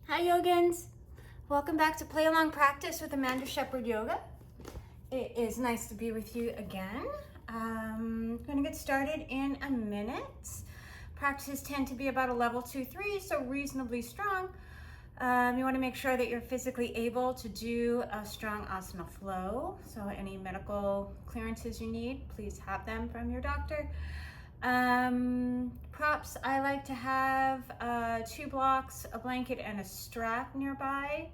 Hi Yogins! Welcome back to Play Along Practice with Amanda Shepherd Yoga. It is nice to be with you again. I'm going to get started in a minute. Practices tend to be about a level 2-3, so reasonably strong. You want to make sure that you're physically able to do a strong asana flow. So any medical clearances you need, please have them from your doctor. Props, I like to have 2 blocks, a blanket, and a strap nearby.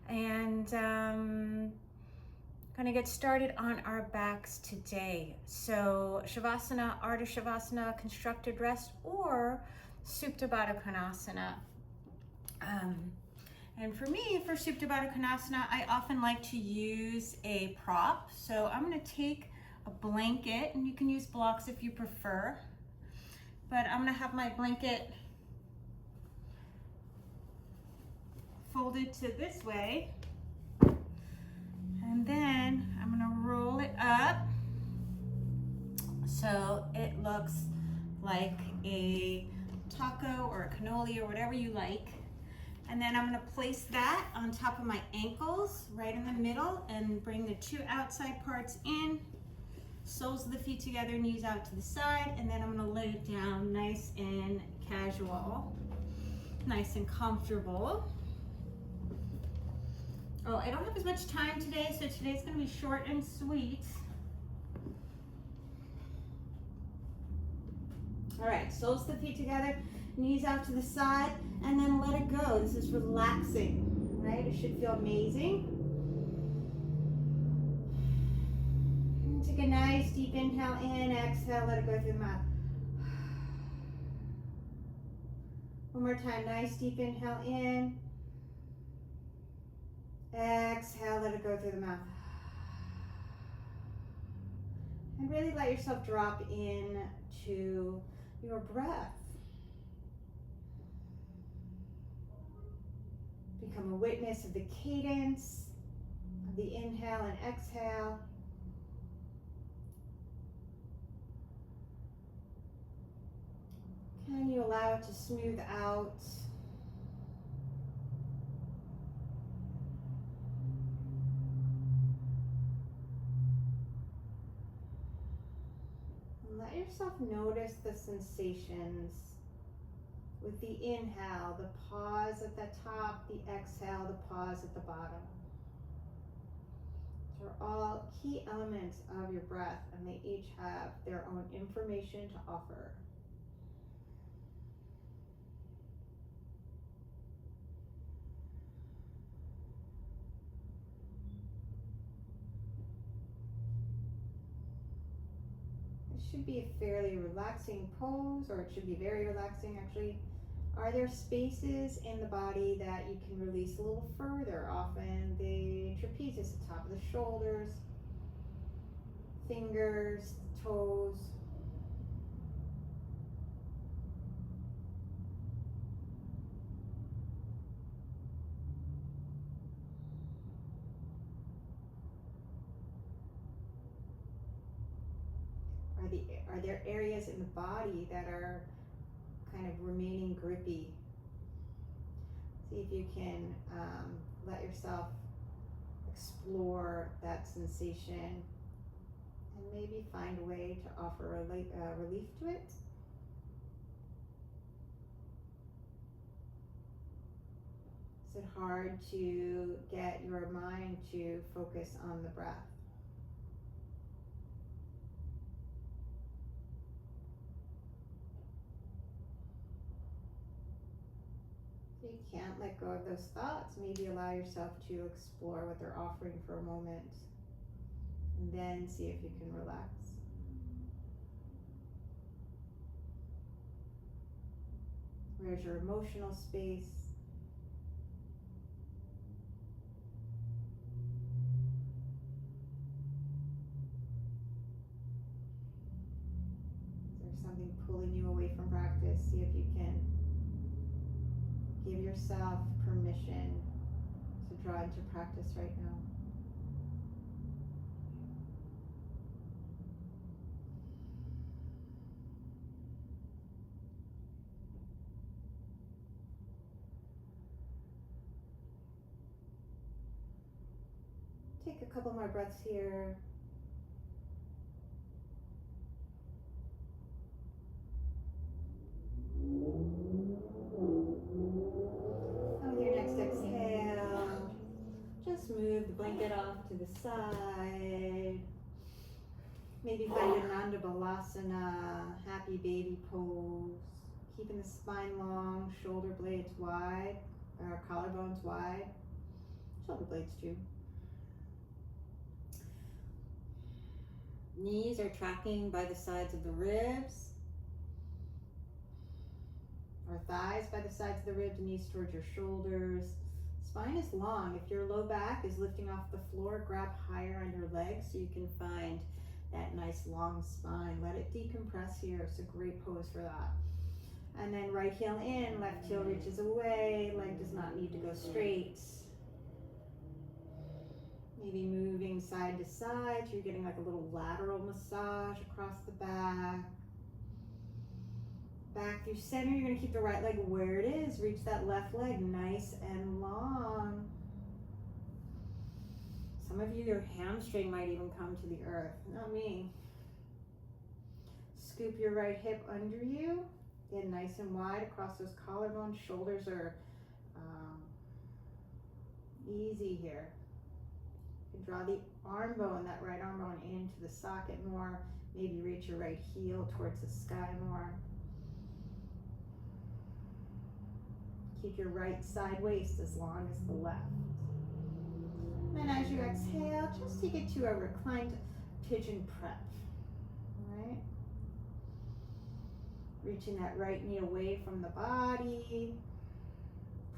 And going to get started on our backs today. So Savasana, Ardha Savasana, constructed rest, or Supta Baddha Konasana. And for me, for Supta Baddha Konasana, I often like to use a prop. So I'm going to take a blanket, and you can use blocks if you prefer, but I'm going to have my blanket folded to this way, and then I'm going to roll it up so it looks like a taco or a cannoli or whatever you like. And then I'm going to place that on top of my ankles right in the middle and bring the 2 outside parts in. Soles of the feet together, knees out to the side, and then I'm going to lay it down nice and casual, nice and comfortable. Oh, I don't have as much time today, so today's going to be short and sweet. All right, soles of the feet together, knees out to the side, and then let it go. This is relaxing, right? It should feel amazing. Take a nice deep inhale in, exhale, let it go through the mouth. One more time, nice deep inhale in, exhale, let it go through the mouth. And really let yourself drop into your breath. Become a witness of the cadence of the inhale and exhale. Can you allow it to smooth out? And let yourself notice the sensations with the inhale, the pause at the top, the exhale, the pause at the bottom. These are all key elements of your breath, and they each have their own information to offer. Should be a fairly relaxing pose, or it should be very relaxing actually. Are there spaces in the body that you can release a little further? Often the trapezius, the top of the shoulders, fingers, toes. Are there areas in the body that are kind of remaining grippy? See if you can let yourself explore that sensation and maybe find a way to offer relief to it. Is it hard to get your mind to focus on the breath? If you can't let go of those thoughts, maybe allow yourself to explore what they're offering for a moment, and then see if you can relax. Where's your emotional space? Is there something pulling you away from practice? See if you can give yourself permission to draw into practice right now. Take a couple more breaths here. And with your next exhale, just move the blanket off to the side. Maybe find a Balasana, happy baby pose. Keeping the spine long, shoulder blades wide, or collarbones wide. Shoulder blades too. Knees are tracking by the sides of the ribs. Or thighs by the sides of the ribs, knees towards your shoulders. Spine is long. If your low back is lifting off the floor, grab higher on your legs so you can find that nice long spine. Let it decompress here. It's a great pose for that. And then right heel in, left heel reaches away. Leg does not need to go straight. Maybe moving side to side, so you're getting like a little lateral massage across the back. Back through center, you're gonna keep the right leg where it is. Reach that left leg nice and long. Some of you, your hamstring might even come to the earth, not me. Scoop your right hip under you. Get nice and wide across those collarbones. Shoulders are easy here. You can draw the arm bone, that right arm bone into the socket more. Maybe reach your right heel towards the sky more. Keep your right side waist as long as the left. And as you exhale, just take it to a reclined pigeon prep. All right? Reaching that right knee away from the body.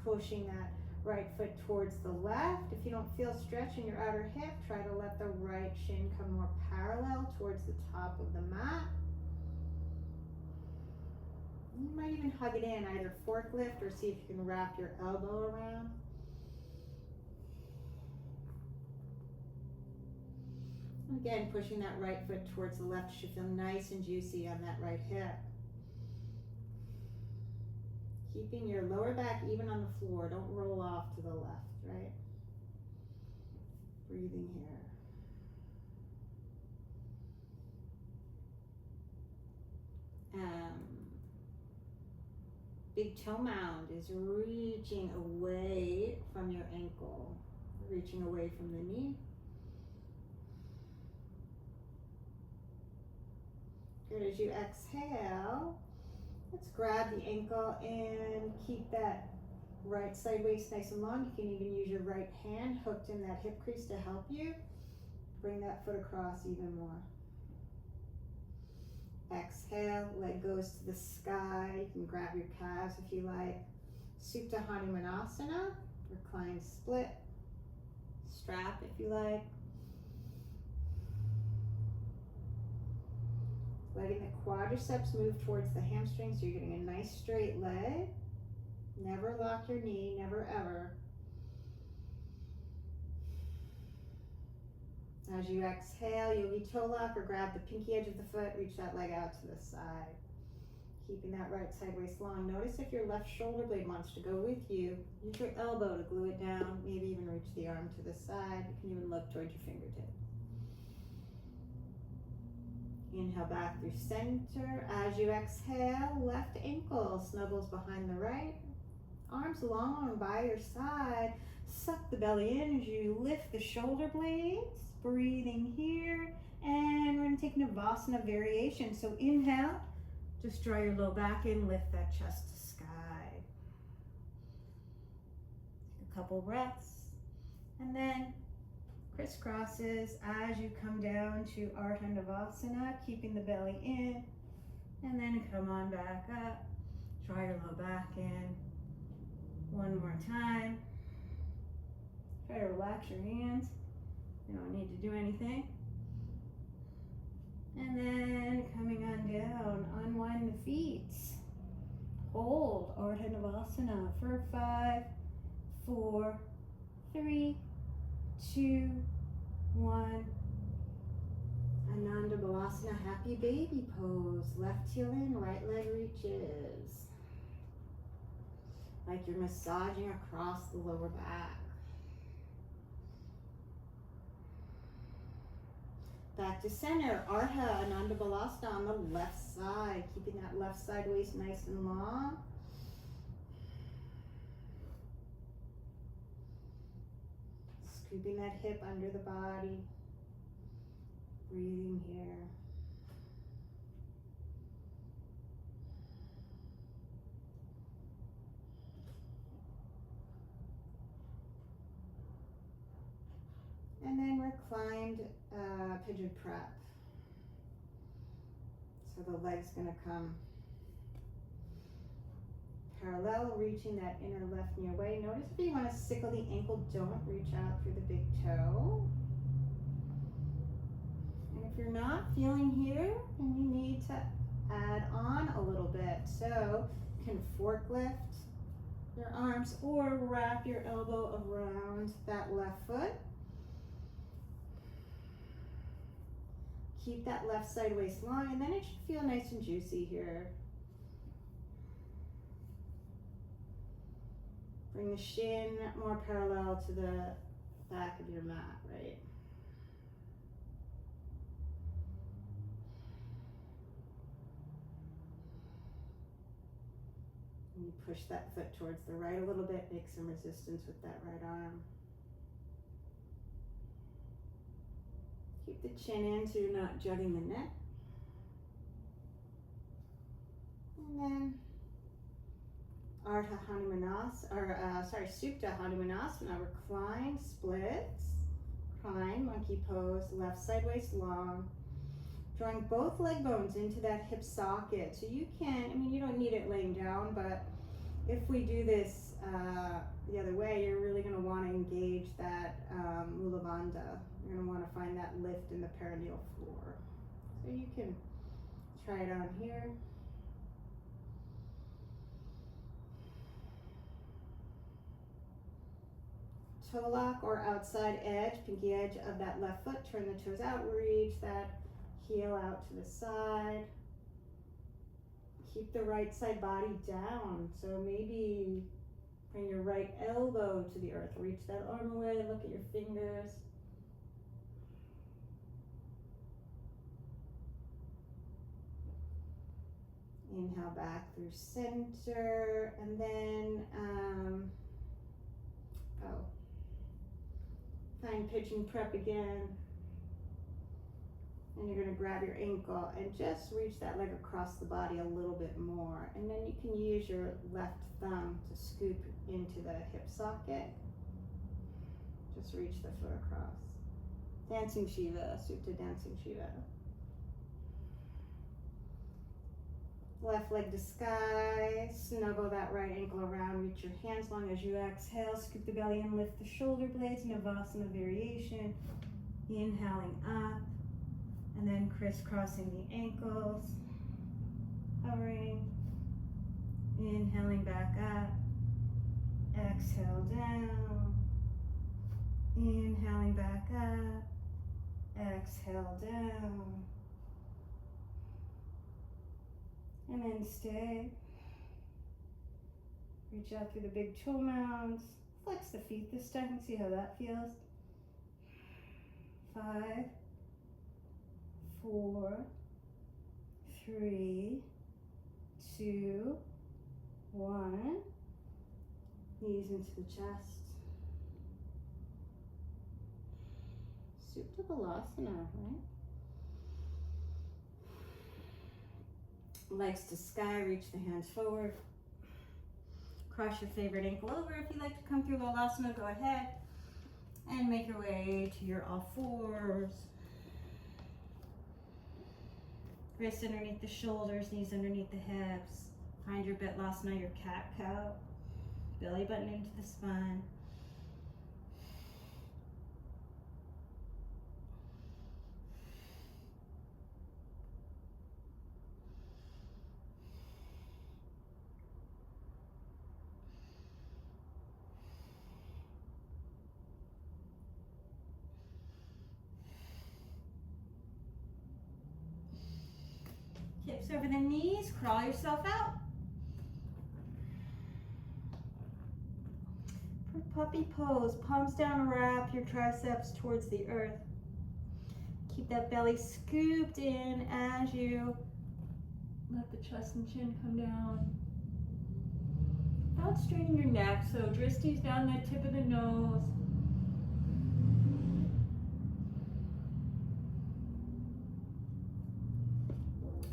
Pushing that right foot towards the left. If you don't feel stretch in your outer hip, try to let the right shin come more parallel towards the top of the mat. You might even hug it in, either forklift or see if you can wrap your elbow around. Again, pushing that right foot towards the left should feel nice and juicy on that right hip. Keeping your lower back even on the floor. Don't roll off to the left, right? Breathing here. Big toe mound is reaching away from your ankle, reaching away from the knee. Good. As you exhale, let's grab the ankle and keep that right side waist nice and long. You can even use your right hand hooked in that hip crease to help you. Bring that foot across even more. Exhale, leg goes to the sky. You can grab your calves if you like. Supta Hanumanasana, recline split. Strap if you like. Letting the quadriceps move towards the hamstrings so you're getting a nice straight leg. Never lock your knee, never ever. As you exhale, yogi toe lock or grab the pinky edge of the foot, reach that leg out to the side. Keeping that right side waist long. Notice if your left shoulder blade wants to go with you. Use your elbow to glue it down, maybe even reach the arm to the side. You can even look towards your fingertips. Inhale back through center. As you exhale, left ankle snuggles behind the right. Arms long by your side. Suck the belly in as you lift the shoulder blades. Breathing here. And we're going to take Navasana variation. So inhale, just draw your low back in, lift that chest to sky. Take a couple breaths. And then crisscrosses as you come down to Ardha Navasana, keeping the belly in, and then come on back up. Draw your low back in. One more time. Try to relax your hands. You don't need to do anything. And then coming on down, unwind the feet. Hold Ardha Navasana for 5, 4, 3, 2, 1. Ananda Balasana, happy baby pose. Left heel in, right leg reaches. Like you're massaging across the lower back. back to center. Ardha Ananda Balasana on the left side. Keeping that left side waist nice and long. Scooping that hip under the body. Breathing here. And then reclined pigeon prep. So the leg's gonna come parallel, reaching that inner left knee away. Notice if you want to sickle the ankle, don't reach out through the big toe. And if you're not feeling here, then you need to add on a little bit. So you can forklift your arms or wrap your elbow around that left foot. Keep that left side waist long, and then it should feel nice and juicy here. Bring the shin more parallel to the back of your mat, right? And you push that foot towards the right a little bit, make some resistance with that right arm. Keep the chin in so you're not jutting the neck. And then Supta Hanumanasana, recline, splits, recline, monkey pose, left side waist long, drawing both leg bones into that hip socket. So you can, you don't need it laying down, but if we do this the other way, you're really going to want to engage that Mula Bandha. You're going to want to find that lift in the perineal floor. So you can try it on here. Toe lock or outside edge, pinky edge of that left foot. Turn the toes out, reach that heel out to the side. Keep the right side body down. So maybe bring your right elbow to the earth. Reach that arm away, look at your fingers. Inhale back through center, and then find pigeon prep again. And you're going to grab your ankle and just reach that leg across the body a little bit more. And then you can use your left thumb to scoop into the hip socket. Just reach the foot across. Dancing Shiva, Supta Dancing Shiva. Left leg to sky, snuggle that right ankle around, reach your hands long as you exhale, scoop the belly and lift the shoulder blades, Navasana variation. Inhaling up, and then crisscrossing the ankles, hovering, inhaling back up, exhale down, inhaling back up, exhale down. And then stay. Reach out through the big toe mounds. Flex the feet this time. See how that feels. 5, 4, 3, 2, 1. Knees into the chest. Supta Balasana, right? Legs to sky, reach the hands forward. Cross your favorite ankle over. If you'd like to come through Lolasana, go ahead and make your way to your all fours. Wrists underneath the shoulders, knees underneath the hips. Find your Bitlasana, your cat-cow. Belly button into the spine. Hips over the knees, crawl yourself out. For puppy pose, palms down, wrap your triceps towards the earth. Keep that belly scooped in as you let the chest and chin come down. Without straining your neck, so dristis down the tip of the nose.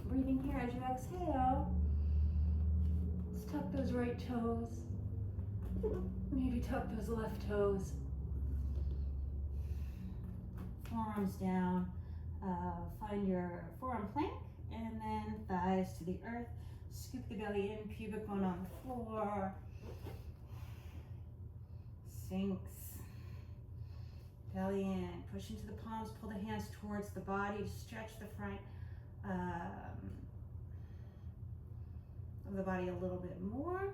Breathing here as you exhale. Let's tuck those right toes. Maybe tuck those left toes. Forearms down. Find your forearm plank and then thighs to the earth. Scoop the belly in, pubic bone on the floor. Sinks. Belly in. Push into the palms. Pull the hands towards the body. Stretch the front of the body a little bit more.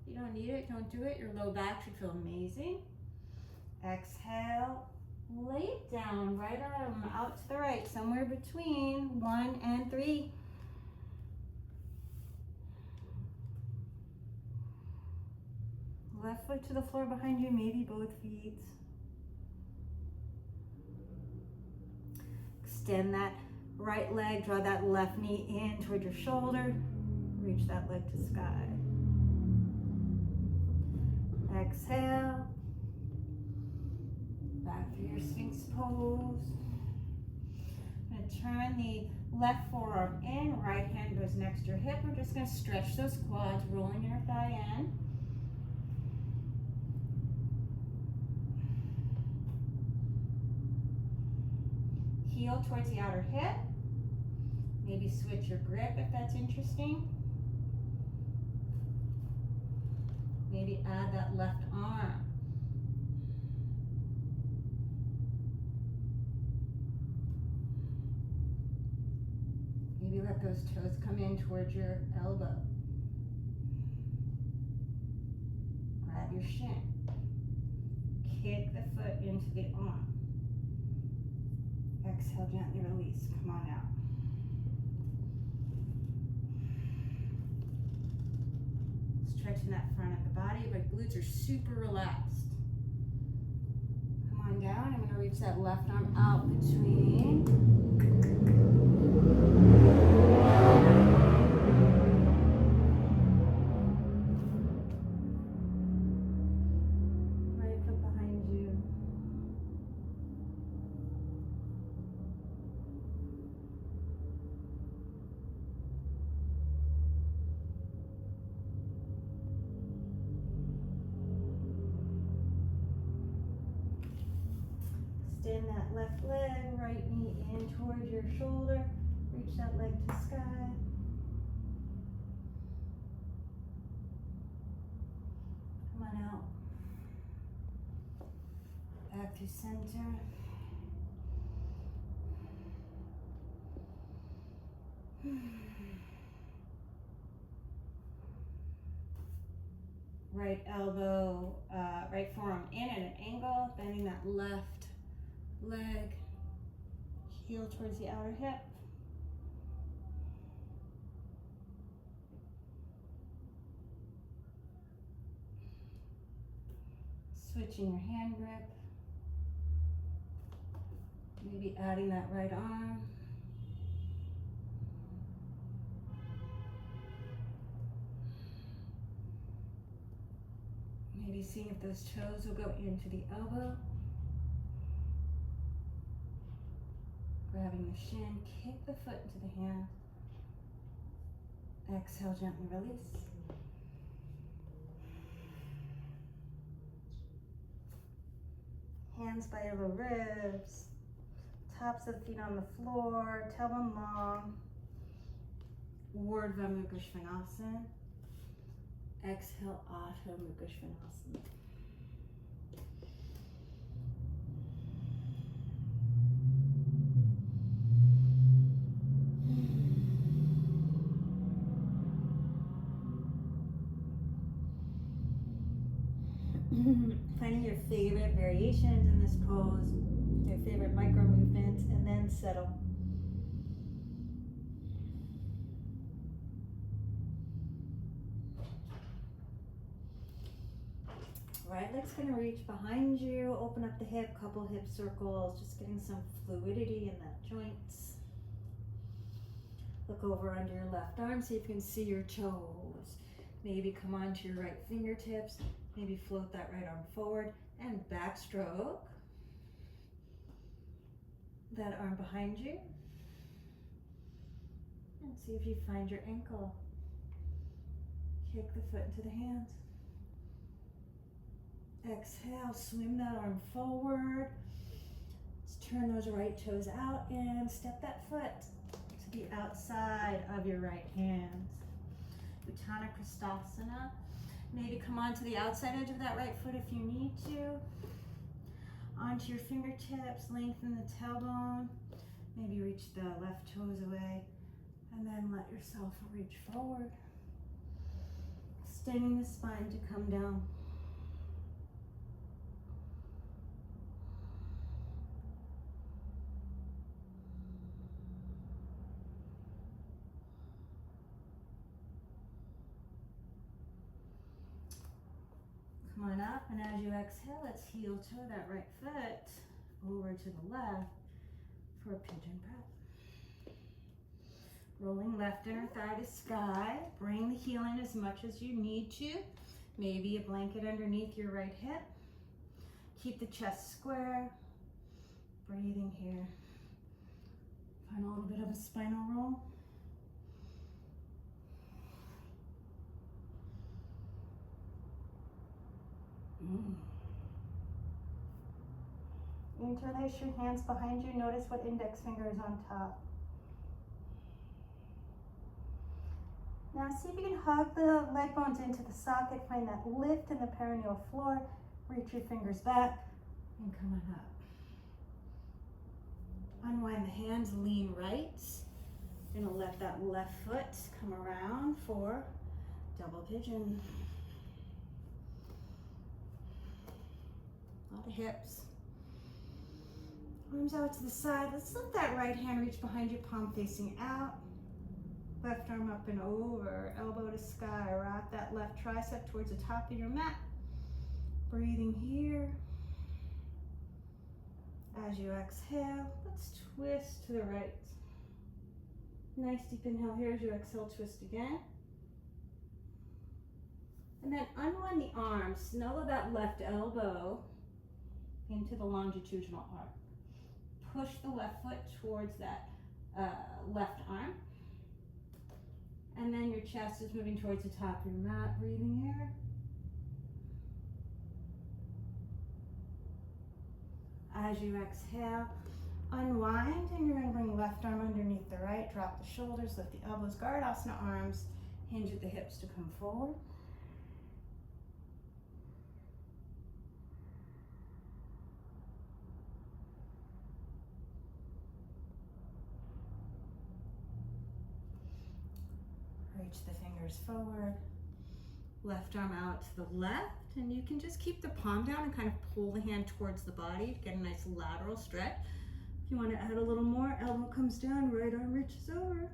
If you don't need it, don't do it. Your low back should feel amazing. Exhale. Lay it down, right arm out to the right, somewhere between 1 and 3. Left foot to the floor behind you, maybe both feet. Extend that right leg, draw that left knee in toward your shoulder. Reach that leg to sky. Exhale. Back through your Sphinx pose. I'm going to turn the left forearm in, right hand goes next to your hip. We're just going to stretch those quads, rolling your thigh in. Heel towards the outer hip. Maybe switch your grip if that's interesting. Maybe add that left arm. Maybe let those toes come in towards your elbow. Grab your shin. Kick the foot into the arm. Exhale, gently release. Come on out. Stretching that front of the body. My glutes are super relaxed. Come on down. I'm going to reach that left arm out between. Right foot behind you. Extend that left leg, right knee in towards your shoulder. Reach that leg to sky. Come on out. Back to center. Right elbow, right forearm in at an angle, bending that left leg, heel towards the outer hip. Switching your hand grip. Maybe adding that right arm. Maybe seeing if those toes will go into the elbow. Grabbing the shin, kick the foot into the hand. Exhale, gently release. Hands by your ribs. Tops of the feet on the floor, tailbone long. Urdhva Mukha Svanasana. Exhale, Adho Mukha Svanasana. Finding your favorite variations in this pose, your favorite micro movements, and then settle. right leg's gonna reach behind you, open up the hip, couple hip circles, just getting some fluidity in that joints. Look over under your left arm, see if you can see your toes. Maybe come onto your right fingertips, maybe float that right arm forward and backstroke that arm behind you. And see if you find your ankle. Kick the foot into the hands. Exhale, swim that arm forward. Let's turn those right toes out and step that foot to the outside of your right hand. Yoganidrasana. Maybe come onto the outside edge of that right foot if you need to. Onto your fingertips, lengthen the tailbone. Maybe reach the left toes away and then let yourself reach forward. Extending the spine to come down. Come on up, and as you exhale, let's heel toe that right foot over to the left for a pigeon breath. Rolling left inner thigh to sky. Bring the heel in as much as you need to. Maybe a blanket underneath your right hip. Keep the chest square. Breathing here. Find a little bit of a spinal roll. Interlace your hands behind you. Notice what index finger is on top. Now see if you can hug the leg bones into the socket. Find that lift in the perineal floor. Reach your fingers back and come on up. Unwind the hands, lean right. Gonna let that left foot come around for double pigeon. A lot of hips. Arms out to the side. Let's let that right hand reach behind you, palm facing out. Left arm up and over, elbow to sky. Rock that left tricep towards the top of your mat. Breathing here. As you exhale, let's twist to the right. Nice deep inhale here. As you exhale, twist again. And then unwind the arms. Snuggle that left elbow into the longitudinal arc. Push the left foot towards that left arm. And then your chest is moving towards the top of your mat. Breathing here. As you exhale, unwind, and you're going to bring left arm underneath the right. Drop the shoulders, lift the elbows, Gardasana arms. Hinge at the hips to come forward. Reach the fingers forward, left arm out to the left, and you can just keep the palm down and kind of pull the hand towards the body to get a nice lateral stretch. If you want to add a little more, elbow comes down, right arm reaches over.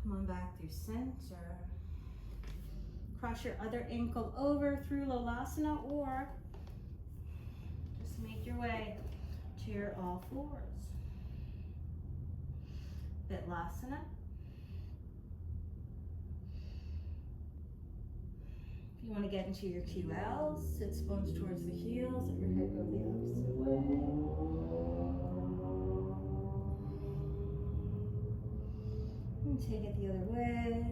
Come on back through center. Cross your other ankle over through Lolasana, or just make your way to your all fours. Bitlasana. If you want to get into your QLs, sit bones towards the heels, let your head go the opposite way. And take it the other way.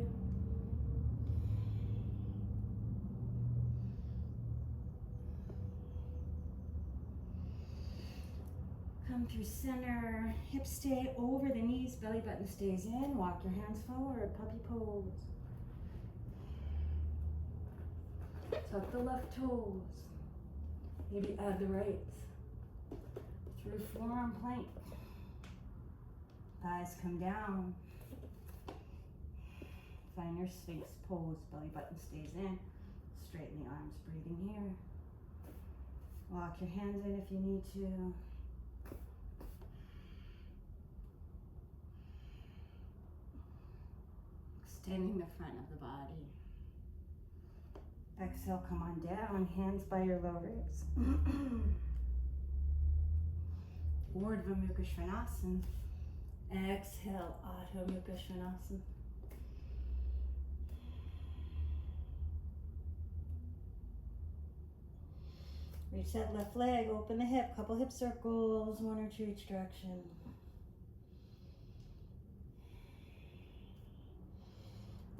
Come through center, hips stay over the knees, belly button stays in. Walk your hands forward, puppy pose. Tuck the left toes. Maybe add the right. Through forearm plank. Thighs come down. Find your Sphinx pose, belly button stays in. Straighten the arms, breathing here. Walk your hands in if you need to. Extending the front of the body. Exhale, come on down, hands by your low ribs. Urdhva Mukha Svanasana. Exhale, Adho Mukha Svanasana. Reach that left leg, open the hip, couple hip circles, 1 or 2 each direction.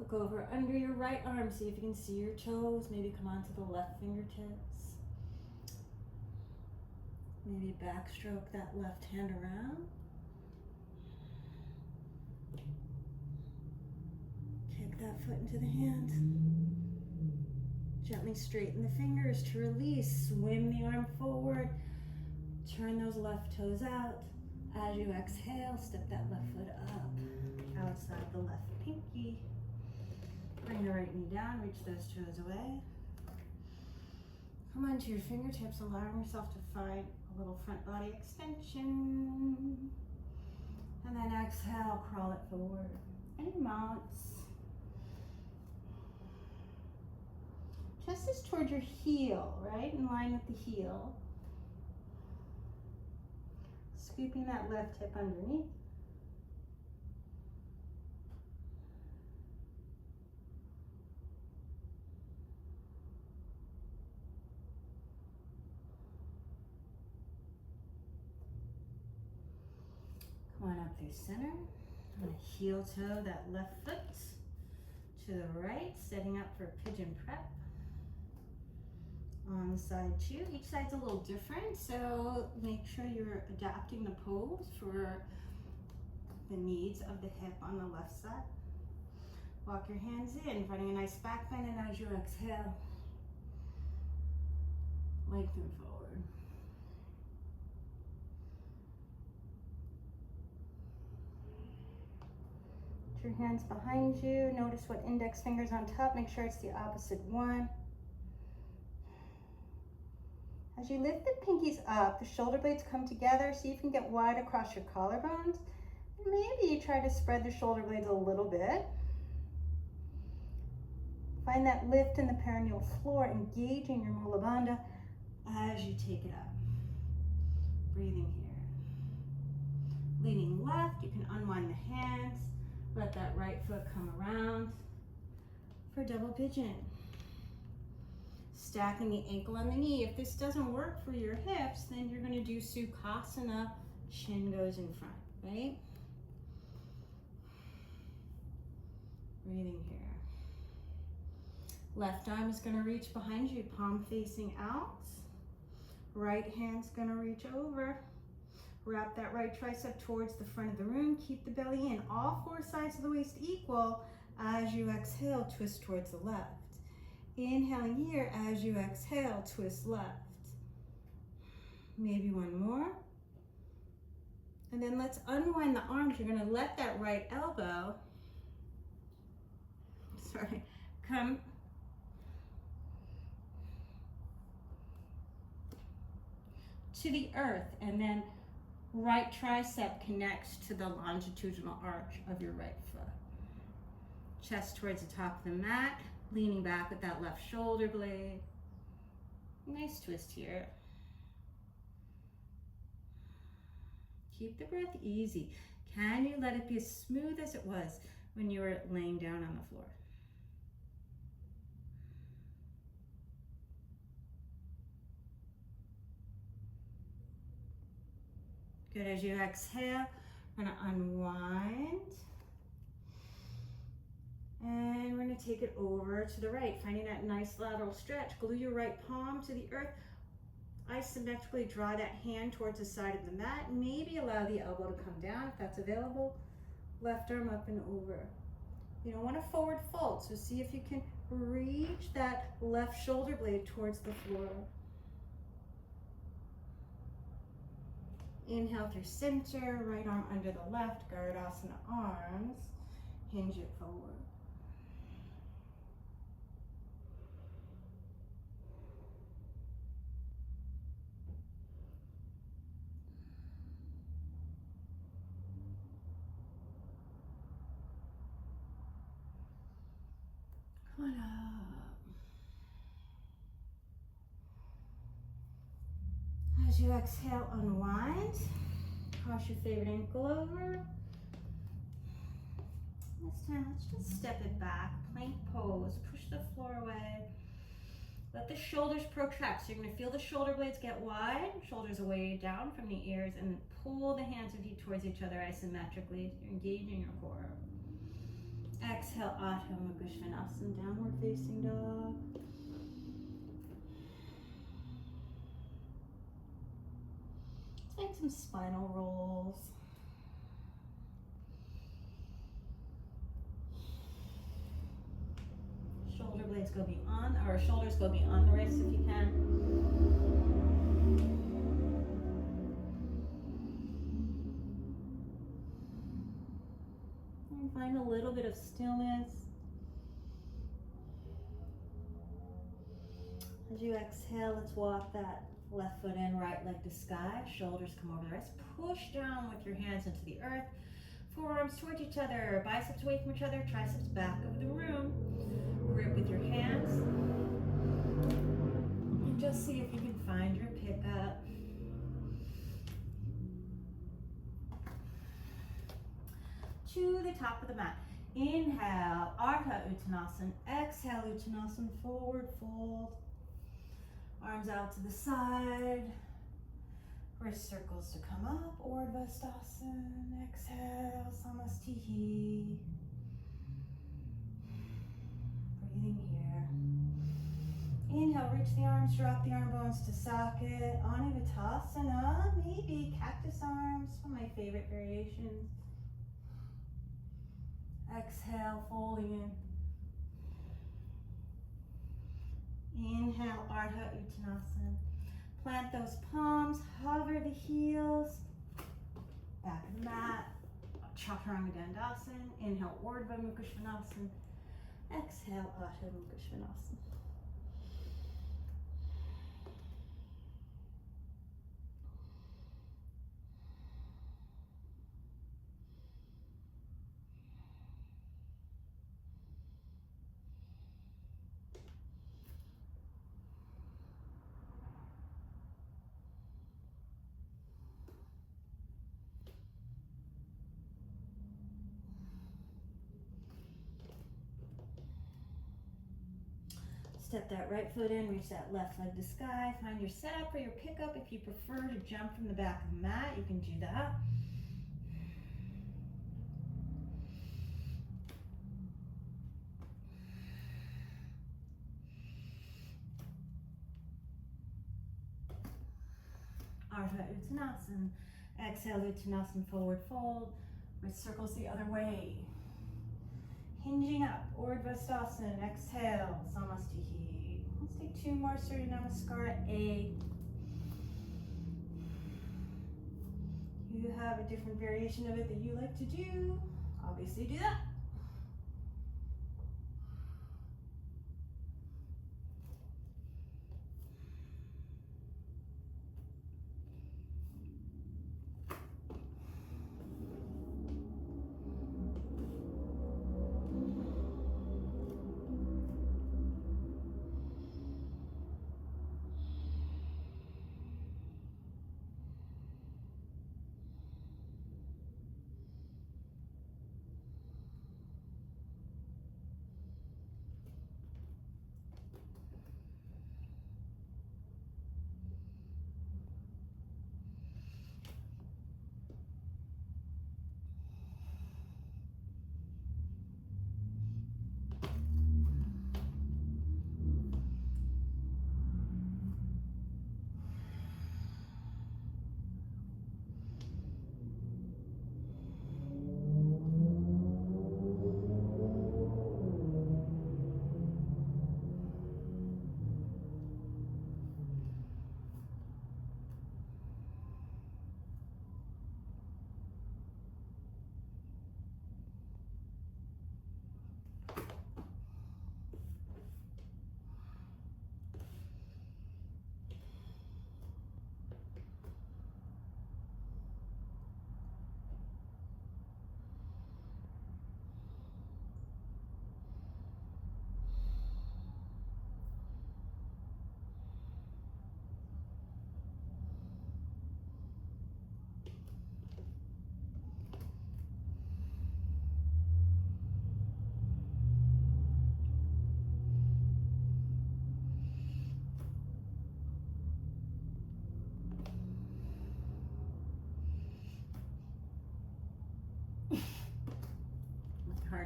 Look over under your right arm, see if you can see your toes, maybe come onto the left fingertips. Maybe backstroke that left hand around. Kick that foot into the hand. Gently straighten the fingers to release. Swim the arm forward. Turn those left toes out. As you exhale, step that left foot up outside the left pinky. Bring the right knee down, reach those toes away. Come onto your fingertips, allowing yourself to find a little front body extension. And then exhale, crawl it forward. And mounts. Chest is towards your heel, right? In line with the heel. Scooping that left hip underneath. Come on up through center. I'm gonna heel toe that left foot to the right, setting up for pigeon prep. On side 2, each side's a little different, so make sure you're adapting the pose for the needs of the hip on the left side. Walk your hands in, finding a nice back bend, and as you exhale, lengthen forward. Put your hands behind you. Notice what index finger's on top. Make sure it's the opposite one. As you lift the pinkies up, the shoulder blades come together. See if you can get wide across your collarbones. And maybe you try to spread the shoulder blades a little bit. Find that lift in the perineal floor, engaging your Mula Bandha as you take it up. Breathing here. Leaning left, you can unwind the hands. Let that right foot come around for double pigeon. Stacking the ankle on the knee. If this doesn't work for your hips, then you're going to do Sukhasana, chin goes in front, right? Breathing here. Left arm is going to reach behind you, palm facing out. Right hand's going to reach over. Wrap that right tricep towards the front of the room. Keep the belly in. All 4 sides of the waist equal. As you exhale, twist towards the left. Inhaling here, as you exhale, twist left. Maybe one more. And then let's unwind the arms. You're gonna let that right elbow, come to the earth, and then right tricep connects to the longitudinal arch of your right foot. Chest towards the top of the mat. Leaning back with that left shoulder blade. Nice twist here. Keep the breath easy. Can you let it be as smooth as it was when you were laying down on the floor? Good. As you exhale, we're going to unwind. And we're going to take it over to the right, finding that nice lateral stretch. Glue your right palm to the earth. Isometrically draw that hand towards the side of the mat. Maybe allow the elbow to come down if that's available. Left arm up and over. You don't want to forward fold, so see if you can reach that left shoulder blade towards the floor. Inhale through center, right arm under the left, Gardasana arms. Hinge it forward. Come on up. As you exhale, unwind. Cross your favorite ankle over. This time, let's just step it back. Plank pose. Push the floor away. Let the shoulders protract. So you're going to feel the shoulder blades get wide, shoulders away down from the ears, and pull the hands and feet towards each other isometrically. You're engaging your core. Exhale, Adho Mukha Svanasana, downward facing dog. Let's make some spinal rolls. Shoulder blades go beyond, or shoulders go beyond the wrists if you can. And find a little bit of stillness. As you exhale, let's walk that left foot in, right leg to sky. Shoulders come over the wrists. Push down with your hands into the earth. Forearms towards each other, biceps away from each other, triceps back over the room. Grip with your hands. And just see if you can find your pickup. To the top of the mat. Inhale, Ardha Uttanasana. Exhale, Uttanasana, forward fold. Arms out to the side. Wrist circles to come up. Urdhva-stasana. Exhale, Samastihi. Breathing here. Inhale, reach the arms, drop the arm bones to socket. Anivatasana, maybe cactus arms, one of my favorite variations. Exhale, folding in. Inhale, Ardha Uttanasana. Plant those palms, hover the heels, back of the mat. Chaturanga Dandasana. Inhale, Urdhva Mukha Svanasana. Exhale, Adho Mukha Svanasana. Step that right foot in, reach that left leg to sky. Find your setup or your pickup. If you prefer to jump from the back of the mat, you can do that. Ardha Uttanasana. Exhale, Uttanasana, forward fold. Wrist circles the other way. Hinging up, Urdhva-stasana. Exhale, Samastihi. Let's take two more, surya namaskara, A. You have a different variation of it that you like to do, obviously do that.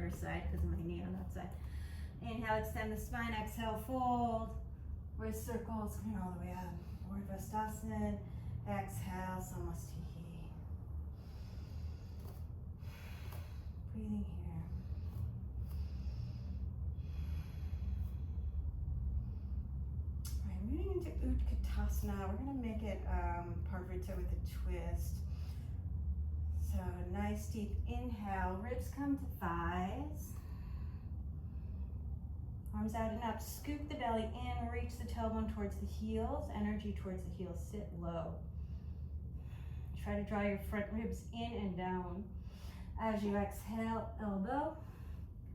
other side because of my knee on that side. Inhale, extend the spine. Exhale, fold. Wrist circles coming all the way up. Urdhva. Exhale, Samastiti. Breathing here. All right, moving into Utkatasana. We're going to make it Parvrita with a twist. So nice deep inhale. Ribs come to thighs. Arms out and up. Scoop the belly in. Reach the tailbone towards the heels. Energy towards the heels. Sit low. Try to draw your front ribs in and down. As you exhale, elbow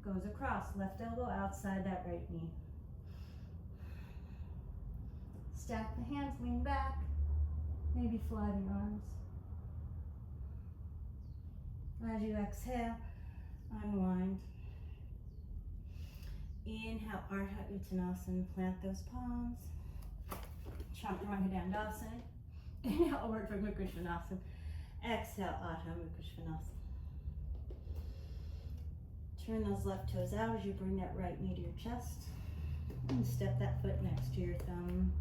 goes across. Left elbow outside that right knee. Stack the hands, lean back. Maybe fly the arms. As you exhale, unwind. Inhale, Ardha Uttanasana, plant those palms. Chaturanga Dandasana. Inhale, Urdhva Mukha Svanasana. Exhale, Adho Mukha Svanasana. Turn those left toes out as you bring that right knee to your chest. And step that foot next to your thumb.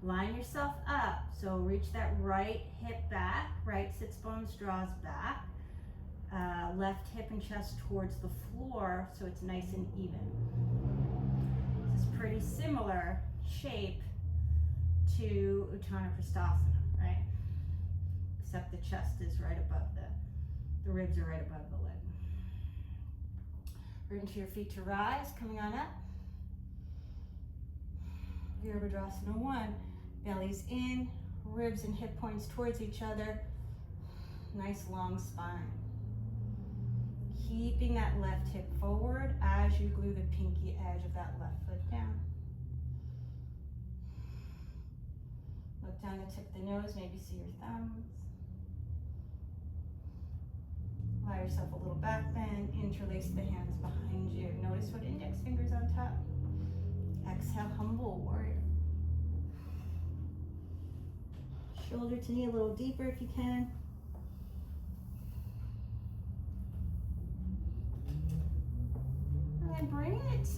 Line yourself up. So reach that right hip back. Right sits bones draws back. Left hip and chest towards the floor so it's nice and even. This is pretty similar shape to Utthana Prasthasana, right? Except the chest is right above the ribs are right above the leg. Bring to your feet to rise, coming on up. Virabhadrasana 1. Belly's in, ribs and hip points towards each other. Nice long spine. Keeping that left hip forward as you glue the pinky edge of that left foot down. Look down the tip of the nose, maybe see your thumbs. Allow yourself a little back bend, interlace the hands behind you. Notice what index finger's on top. Exhale, humble warrior. Shoulder to knee a little deeper if you can. And then bring it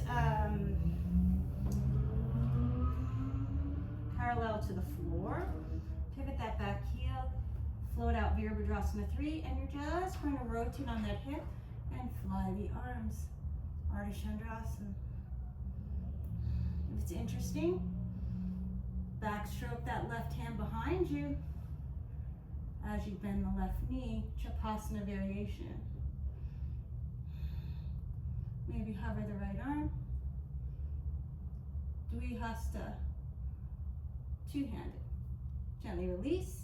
parallel to the floor. Pivot that back heel. Float out Virabhadrasana 3, and you're just going to rotate on that hip and fly the arms. Ardha Chandrasana. If it's interesting, backstroke that left hand behind you as you bend the left knee, Chapasana variation. Maybe hover the right arm. Dvihasta, two-handed. Gently release.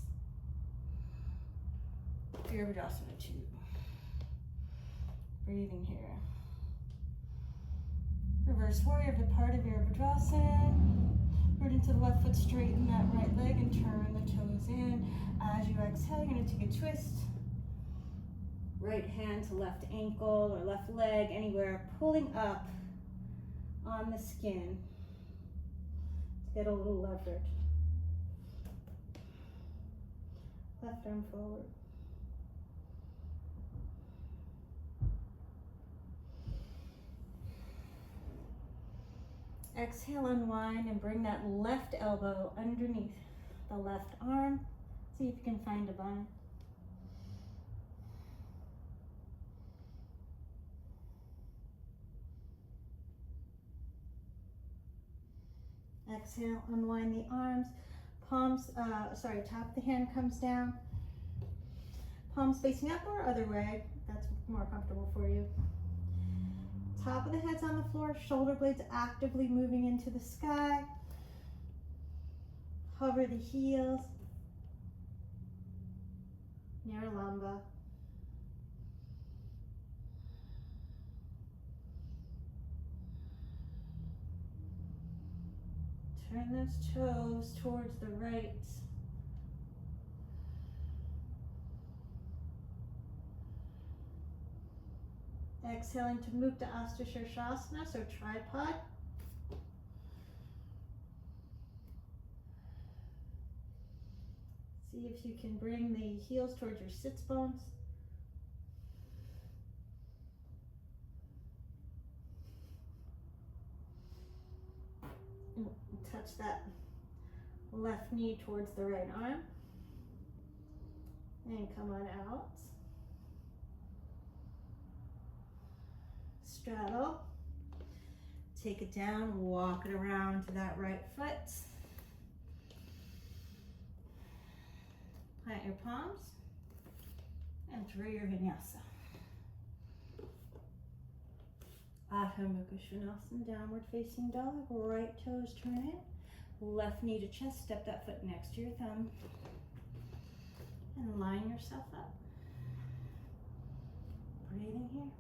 Virabhadrasana 2. Breathing here. Reverse warrior, depart of Virabhadrasana. Root into the left foot, straighten that right leg and turn the toes in. As you exhale, you're going to take a twist. Right hand to left ankle or left leg, anywhere, pulling up on the skin to get a little leverage. Left arm forward. Exhale, unwind, and bring that left elbow underneath the left arm. See if you can find a bind. Exhale, unwind the arms. Palms, top of the hand comes down. Palms facing up or other way. That's more comfortable for you. Top of the head's on the floor, shoulder blades actively moving into the sky. Hover the heels. Niralamba. Turn those toes towards the right. Exhaling to Mukta Asta Shirshasana, so tripod. See if you can bring the heels towards your sits bones. touch that left knee towards the right arm. And come on out. Straddle. Take it down, walk it around to that right foot. Plant your palms and through your vinyasa. Adho Mukha Svanasana, downward facing dog. Right toes turn in. Left knee to chest. Step that foot next to your thumb. And line yourself up. Breathing here.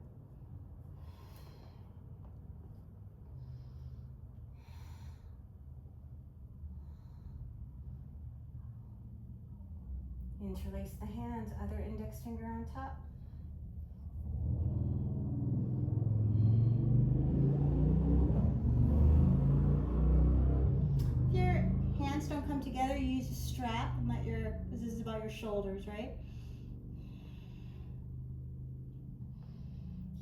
Interlace the hands, other index finger on top. If your hands don't come together, you use a strap and let your, this is about your shoulders, right?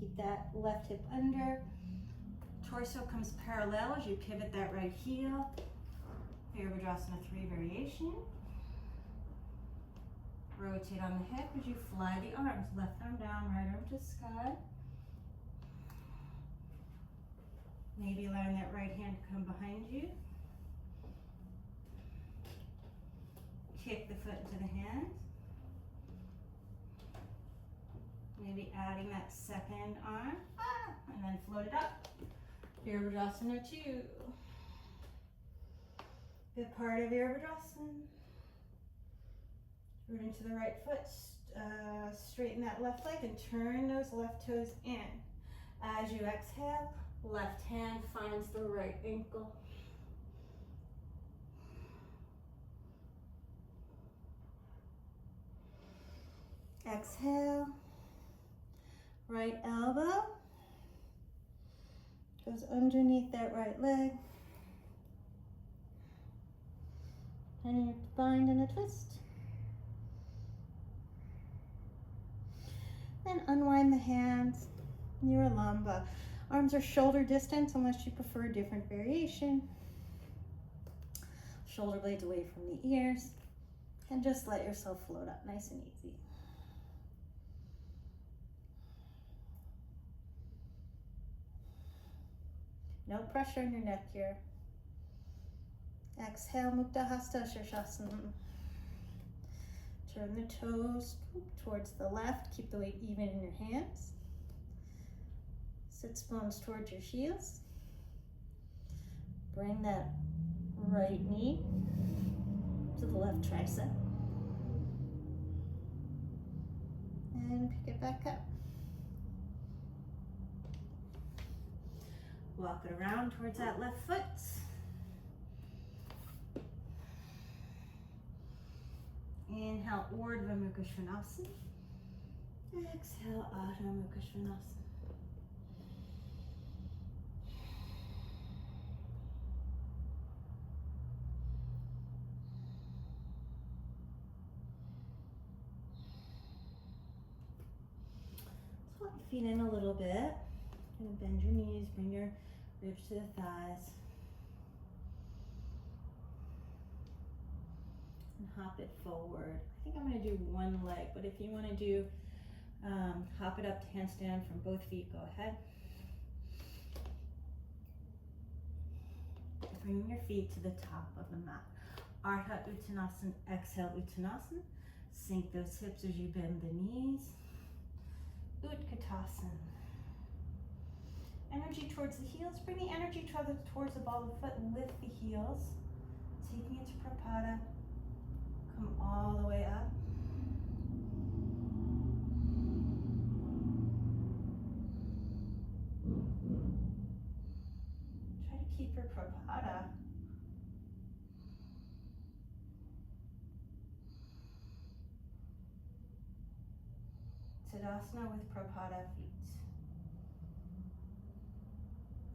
Keep that left hip under. Torso comes parallel as you pivot that right heel. Yoganidrasana 3 variation. Rotate on the hip as you fly the arms. Left arm down, right arm to sky. Maybe allowing that right hand to come behind you. Kick the foot into the hands. Maybe adding that second arm. And then float it up. Yoganidrasana 2. Good part of Yoganidrasana. Root into the right foot, straighten that left leg and turn those left toes in. As you exhale, left hand finds the right ankle. Exhale, right elbow goes underneath that right leg. And you bind in a twist. Then unwind the hands, your lamba. Arms are shoulder distance unless you prefer a different variation. Shoulder blades away from the ears. And just let yourself float up nice and easy. No pressure in your neck here. Exhale, Mukta Hasta Shirshasana. Turn the toes towards the left. Keep the weight even in your hands. Sit bones towards your heels. Bring that right knee to the left tricep. And pick it back up. Walk it around towards that left foot. Inhale, Urdhva Mukha Svanasana. Exhale, Adho Mukha Svanasana. Swap your feet in a little bit. And bend your knees, bring your ribs to the thighs. And hop it forward. I think I'm going to do one leg, but if you want to do hop it up to handstand from both feet, go ahead. Bring your feet to the top of the mat. Ardha Uttanasana, exhale Uttanasana. Sink those hips as you bend the knees. Utkatasana. Energy towards the heels. Bring the energy towards the ball of the foot. Lift the heels. Taking it to Prapada. Come all the way up. Try to keep your Prapada. Tadasana with Prapada feet.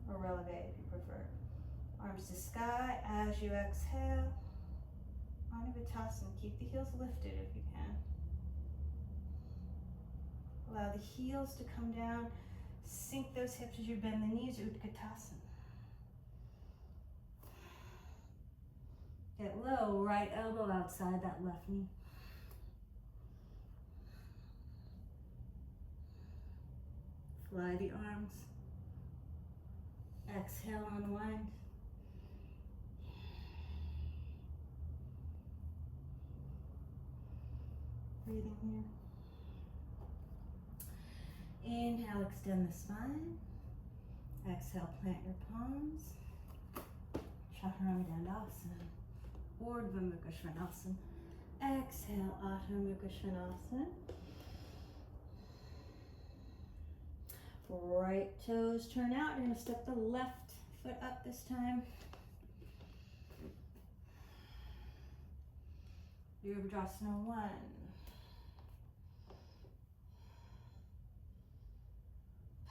Or releve if you prefer. Arms to sky as you exhale. Anavitasana, keep the heels lifted if you can. Allow the heels to come down. Sink those hips as you bend the knees, Utkatasana. Get low, right elbow outside that left knee. Fly the arms. Exhale, unwind. Breathing here. Inhale, extend the spine. Exhale, plant your palms. Chaturanga Urdhva Mukha Svanasana. Exhale, Adho Mukha Svanasana. Right toes turn out. You're going to step the left foot up this time. Yoganidrasana 1.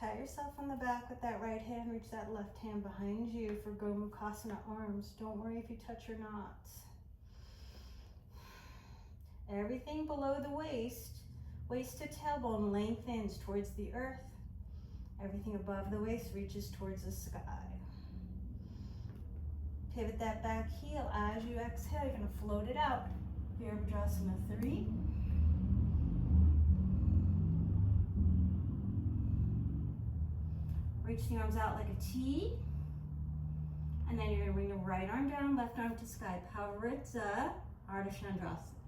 Pat yourself on the back with that right hand. Reach that left hand behind you for Gomukhasana arms. Don't worry if you touch or not. Everything below the waist, waist to tailbone, lengthens towards the earth. Everything above the waist reaches towards the sky. Pivot that back heel. As you exhale, you're going to float it out. Yoganidrasana 3. Reach the arms out like a T. And then you're going to bring the right arm down, left arm to sky. Parivrtta Ardha Chandrasana.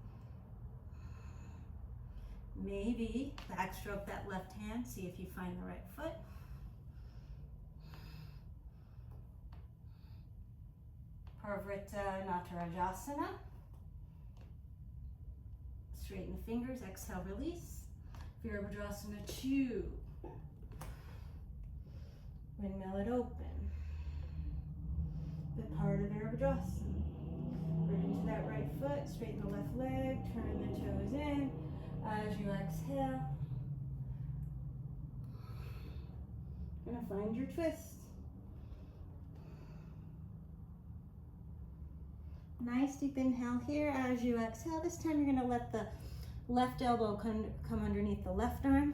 Maybe backstroke that left hand, see if you find the right foot. Parivrtta Natarajasana. Straighten the fingers, exhale, release. Yoganidrasana 2. Windmill it open. The part of Yoganidrasana. Bring into that right foot, straighten the left leg, turn the toes in. As you exhale, you're going to find your twist. Nice deep inhale here. As you exhale, this time you're going to let the left elbow come underneath the left arm.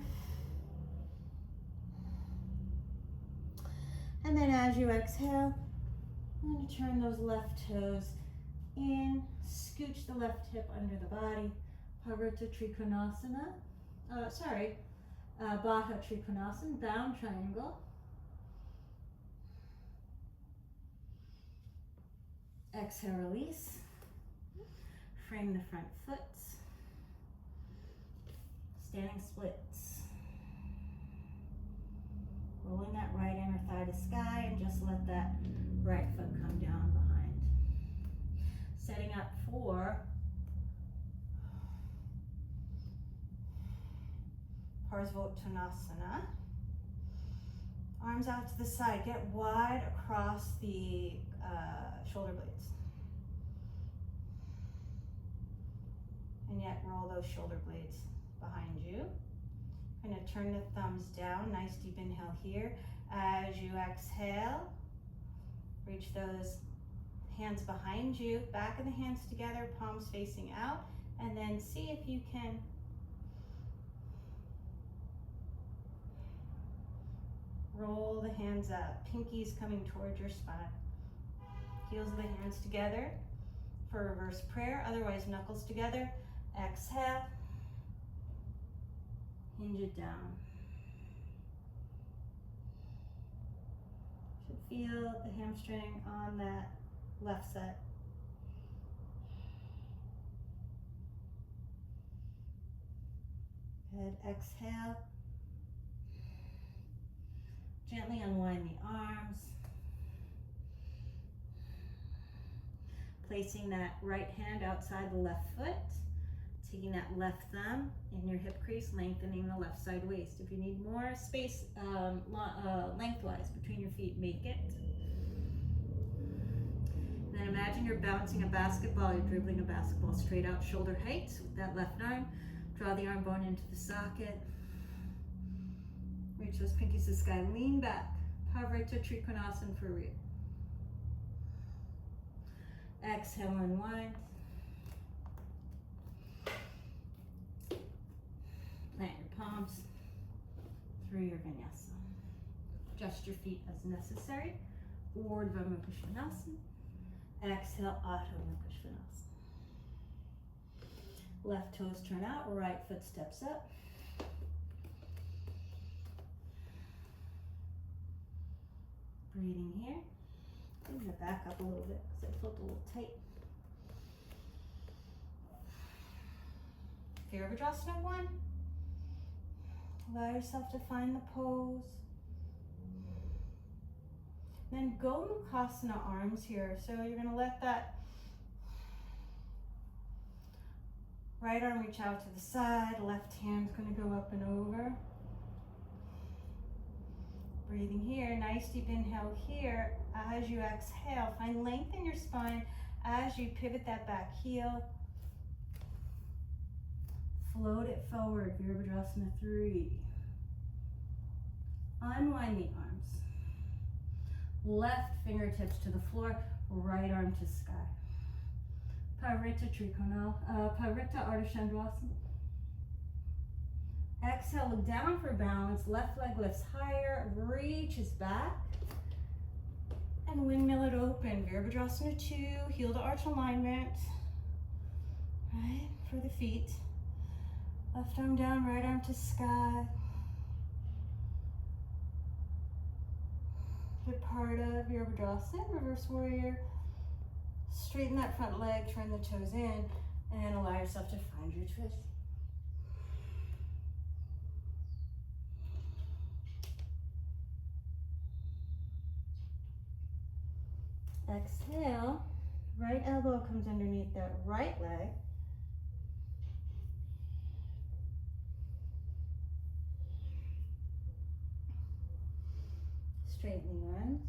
And then as you exhale, I'm going to turn those left toes in, scooch the left hip under the body. Parivrtta Trikonasana, Baddha Trikonasana, down triangle. Exhale, release. Frame the front foot. Standing splits. Rolling that right inner thigh to sky and just let that right foot come down behind. Setting up for Parsvottanasana. Arms out to the side. Get wide across the shoulder blades. And yet roll those shoulder blades behind you. Going to turn the thumbs down. Nice deep inhale here. As you exhale, reach those hands behind you. Back of the hands together, palms facing out. And then see if you can roll the hands up, pinkies coming towards your spine. Heels of the hands together for reverse prayer, otherwise knuckles together. Exhale, hinge it down. Should feel the hamstring on that left side. Good, exhale. Gently unwind the arms. Placing that right hand outside the left foot. Taking that left thumb in your hip crease, lengthening the left side waist. If you need more space lengthwise between your feet, make it. Then imagine you're bouncing a basketball, you're dribbling a basketball straight out shoulder height with that left arm. Draw the arm bone into the socket. Reach those pinkies to the sky, lean back. Parivrtta Trikonasana for real. Exhale, unwind. Plant your palms through your vinyasa. Adjust your feet as necessary. Urdhva Mukha Svanasana. Exhale, Adho Mukha Svanasana. Left toes turn out, right foot steps up. Breathing here. I'm going to back up a little bit because I felt a little tight. Virabhadrasana 1. Allow yourself to find the pose. Then go Mukhasana arms here. So you're going to let that right arm reach out to the side. Left hand's going to go up and over. Breathing here. Nice deep inhale here. As you exhale, find length in your spine as you pivot that back heel. Float it forward, Virabhadrasana 3. Unwind the arms. Left fingertips to the floor, right arm to sky. Parivrtta Trikonal, Parivrtta Ardha Chandrasana. Exhale, look down for balance. Left leg lifts higher, reaches back. And windmill it open. Virabhadrasana 2, heel to arch alignment. Right, for the feet. Left arm down, right arm to sky. Good part of Virabhadrasana, reverse warrior. Straighten that front leg, turn the toes in, and allow yourself to find your twist. Exhale, right elbow comes underneath that right leg. Straighten the arms.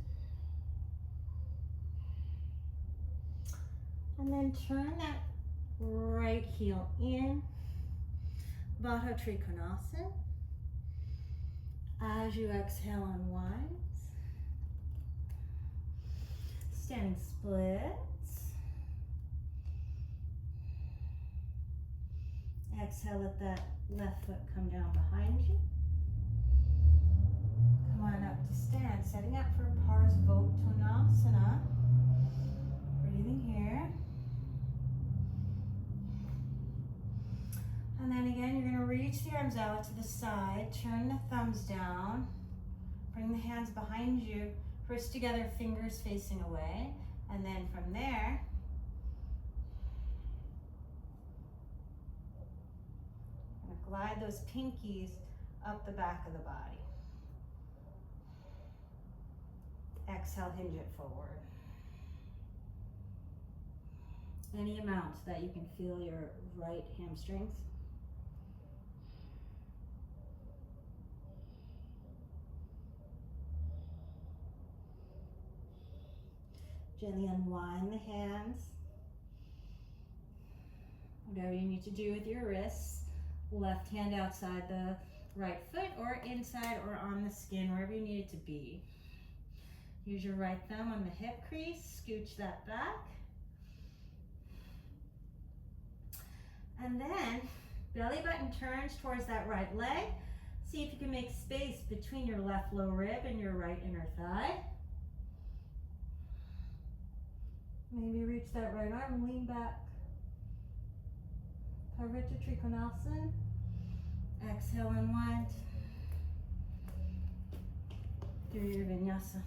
And then turn that right heel in. Baddha Trikonasana. As you exhale, unwind. Standing splits. Exhale, let that left foot come down behind you. Come on up to stand, setting up for Parsvottanasana. Breathing here. And then again, you're going to reach the arms out to the side, turn the thumbs down, bring the hands behind you, wrists together, fingers facing away, and then from there, I'm going to glide those pinkies up the back of the body. Exhale, hinge it forward. Any amount that you can feel your right hamstrings. Gently unwind the hands. Whatever you need to do with your wrists. Left hand outside the right foot or inside or on the skin, wherever you need it to be. Use your right thumb on the hip crease, scooch that back. And then belly button turns towards that right leg. See if you can make space between your left low rib and your right inner thigh. Maybe reach that right arm and lean back. Parivrtta Trikonasana. Exhale, unwind. Through your vinyasa.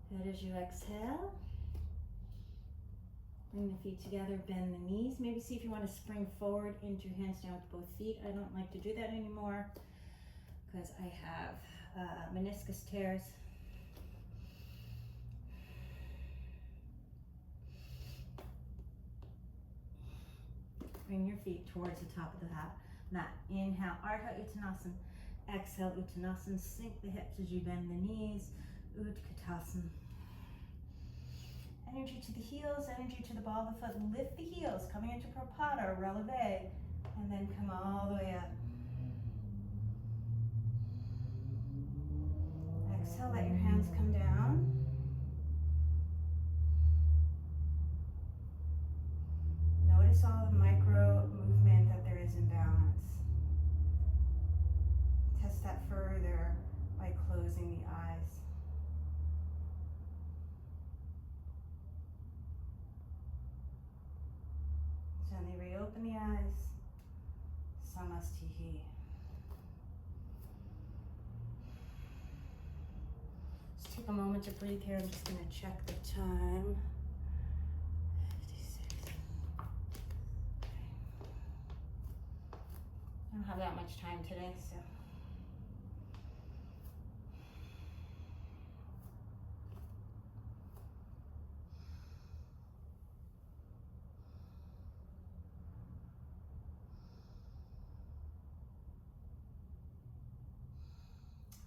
Good, as you exhale, bring the feet together, bend the knees. Maybe see if you want to spring forward into your hands down with both feet. I don't like to do that anymore because I have meniscus tears. Bring your feet towards the top of the mat. Inhale, Ardha Uttanasana. Exhale, Uttanasana. Sink the hips as you bend the knees. Utkatasana. Energy to the heels, energy to the ball of the foot. Lift the heels, coming into Prapada or Releve. And then come all the way up. Exhale, let your hands come down. Notice all the micro movement that there is in balance. Test that further by closing the eyes. Gently reopen the eyes. Samastihi. Just take a moment to breathe here. I'm just going to check the time. 56. I don't have that much time today, so.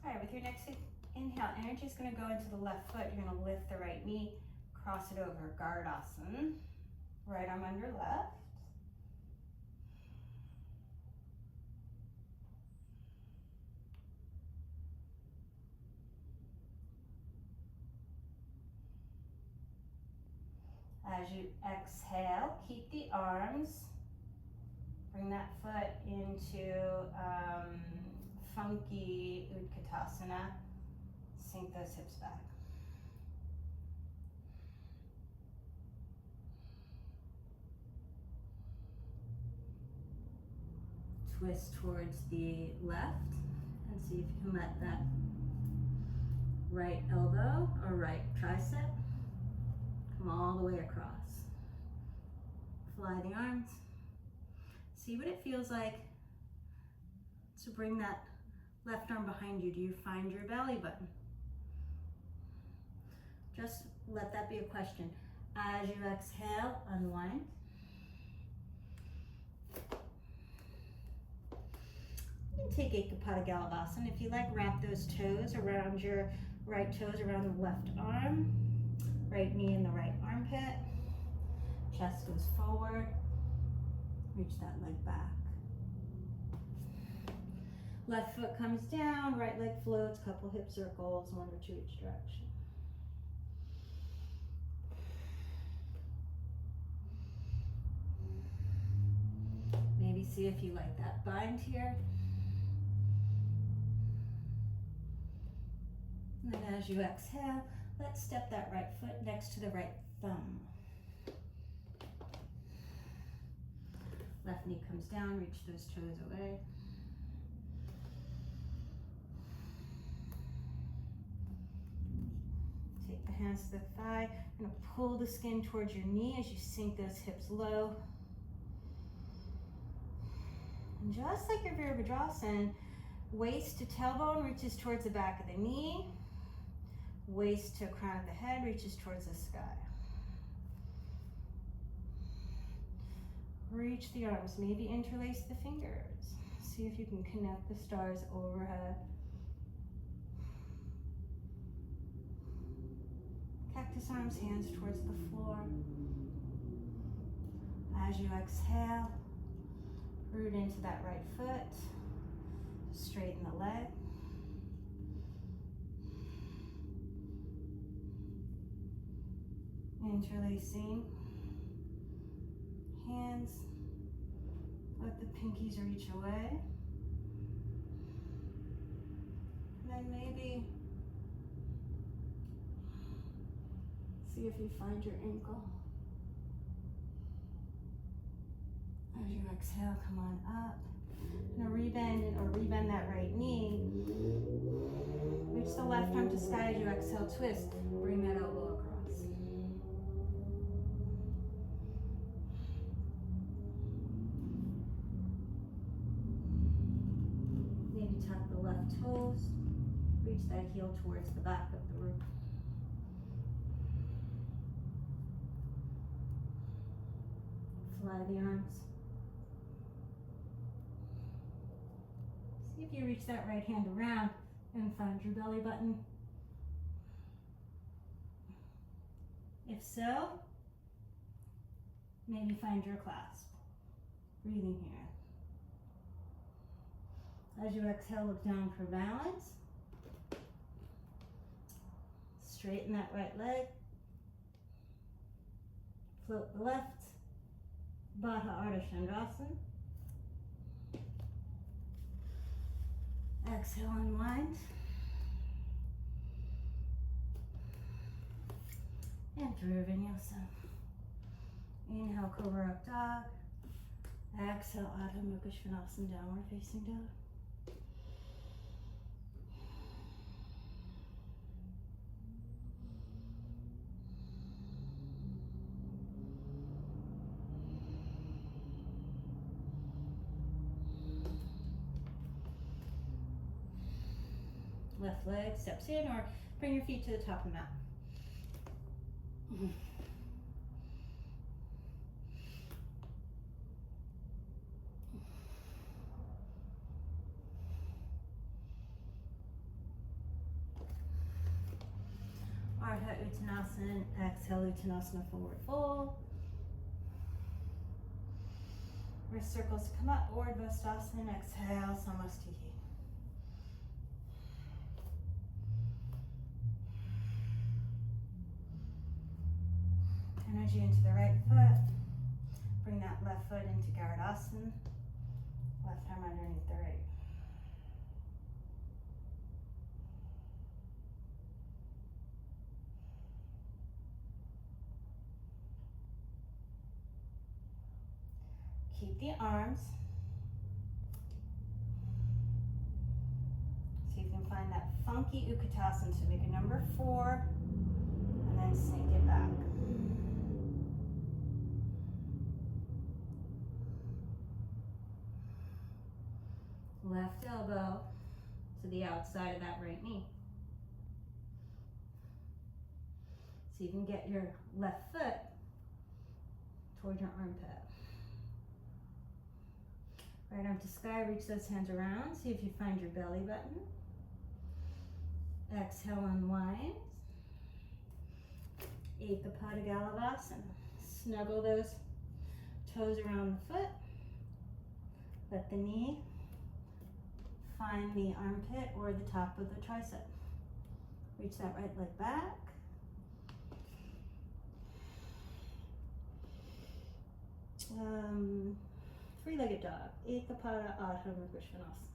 All right, with your next inhale, energy is going to go into the left foot. You're going to lift the right knee, cross it over, Gardasana. Right arm under left. As you exhale, keep the arms. Bring that foot into funky Utkatasana. Sink those hips back. Twist towards the left and see if you can let that right elbow or right tricep come all the way across. Fly the arms. See what it feels like to bring that left arm behind you. Do you find your belly button? Just let that be a question. As you exhale, unwind. You can take Ekapada Galavasana. If you like, wrap those toes around your right toes around the left arm. Right knee in the right armpit. Chest goes forward. Reach that leg back. Left foot comes down, right leg floats, couple hip circles, one or two each direction. Maybe see if you like that bind here. And then as you exhale, let's step that right foot next to the right thumb. Left knee comes down, reach those toes away. Take the hands to the thigh. You're going to pull the skin towards your knee as you sink those hips low. And just like your Virabhadrasana, waist to tailbone reaches towards the back of the knee. Waist to crown of the head reaches towards the sky. Reach the arms, maybe interlace the fingers. See if you can connect the stars overhead. Cactus arms, hands towards the floor. As you exhale, root into that right foot. Straighten the leg. Interlacing hands, let the pinkies reach away. And then maybe see if you find your ankle. As you exhale, come on up. Now rebend that right knee. Reach the left arm to sky as you exhale, twist. Bring that elbow across. Tuck the left toes, reach that heel towards the back of the room. Fly the arms. See if you reach that right hand around and find your belly button. If so, maybe find your clasp. Breathing here. As you exhale, look down for balance. Straighten that right leg. Float the left. Baddha Ardha Chandrasana. Exhale, unwind. And through Vinyasa. Inhale, Cobra Up Dog. Exhale, Adho Mukha Svanasana, Downward Facing Dog. Left leg steps in, or bring your feet to the top of the mat. Ardha Uttanasana, exhale Uttanasana, forward fold. Wrist circles to come up, Urdhva Stasana, exhale, Samastiti. Energy into the right foot. Bring that left foot into Garudasana. Left arm underneath the right. Keep the arms. See if you can find that funky Utkatasana. So make a number 4 and then sink it back. Left elbow to the outside of that right knee. So you can get your left foot toward your armpit. Right arm to sky, reach those hands around. See if you find your belly button. Exhale, unwind. Ekapada Galavasana. Snuggle those toes around the foot. Let the knee find the armpit or the top of the tricep. Reach that right leg back. Three-legged dog. Ekapada Adho Mukha Svanasana.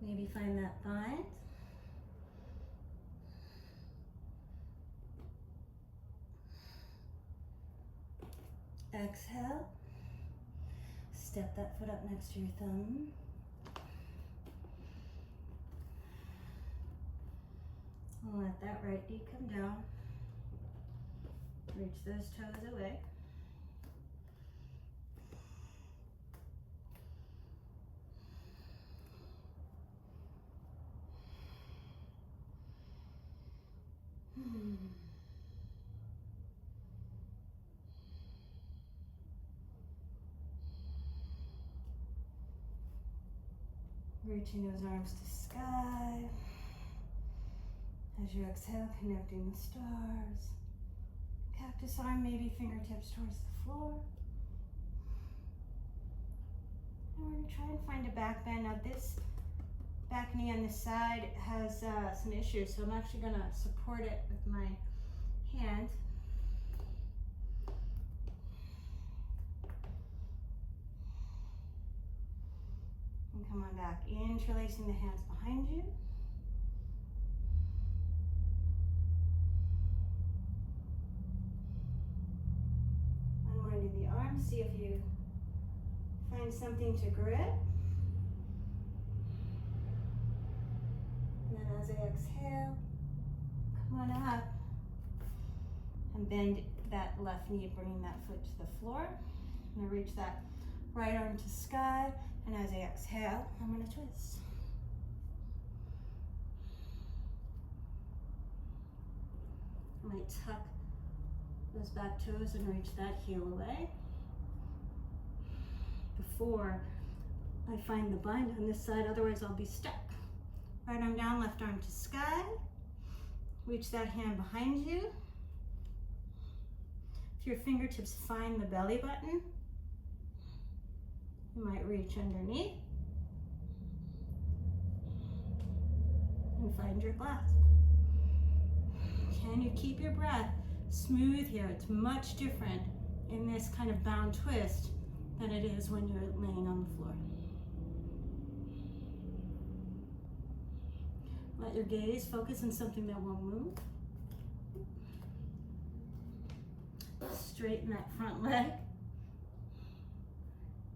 Maybe find that bind. Exhale. Step that foot up next to your thumb. And let that right knee come down. Reach those toes away. Reaching those arms to sky. As you exhale, connecting the stars. Cactus arm, maybe fingertips towards the floor. And we're going to try and find a back bend. Now this back knee on this side has some issues, so I'm actually going to support it with my hand. And come on back, interlacing the hands behind you. Unwinding the arms, see if you find something to grip. And then as I exhale, come on up and bend that left knee, bringing that foot to the floor. I'm going to reach that right arm to sky, and as I exhale, I'm going to twist. I might tuck those back toes and reach that heel away before I find the bind on this side, otherwise I'll be stuck. Right arm down, left arm to sky. Reach that hand behind you. If your fingertips find the belly button, you might reach underneath and find your clasp. Can you keep your breath smooth here? It's much different in this kind of bound twist than it is when you're laying on the floor. Let your gaze focus on something that won't move. Straighten that front leg.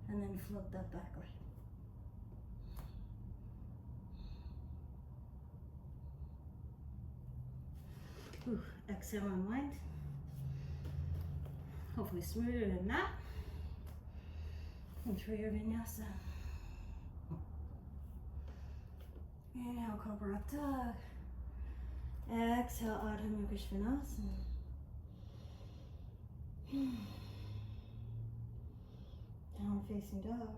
And then float that back leg. Ooh, exhale, unwind. Hopefully smoother than that. And through your vinyasa. Inhale, Cobra Up Dog. Exhale, Ardha Mukha Svanasana. Downward Facing Dog.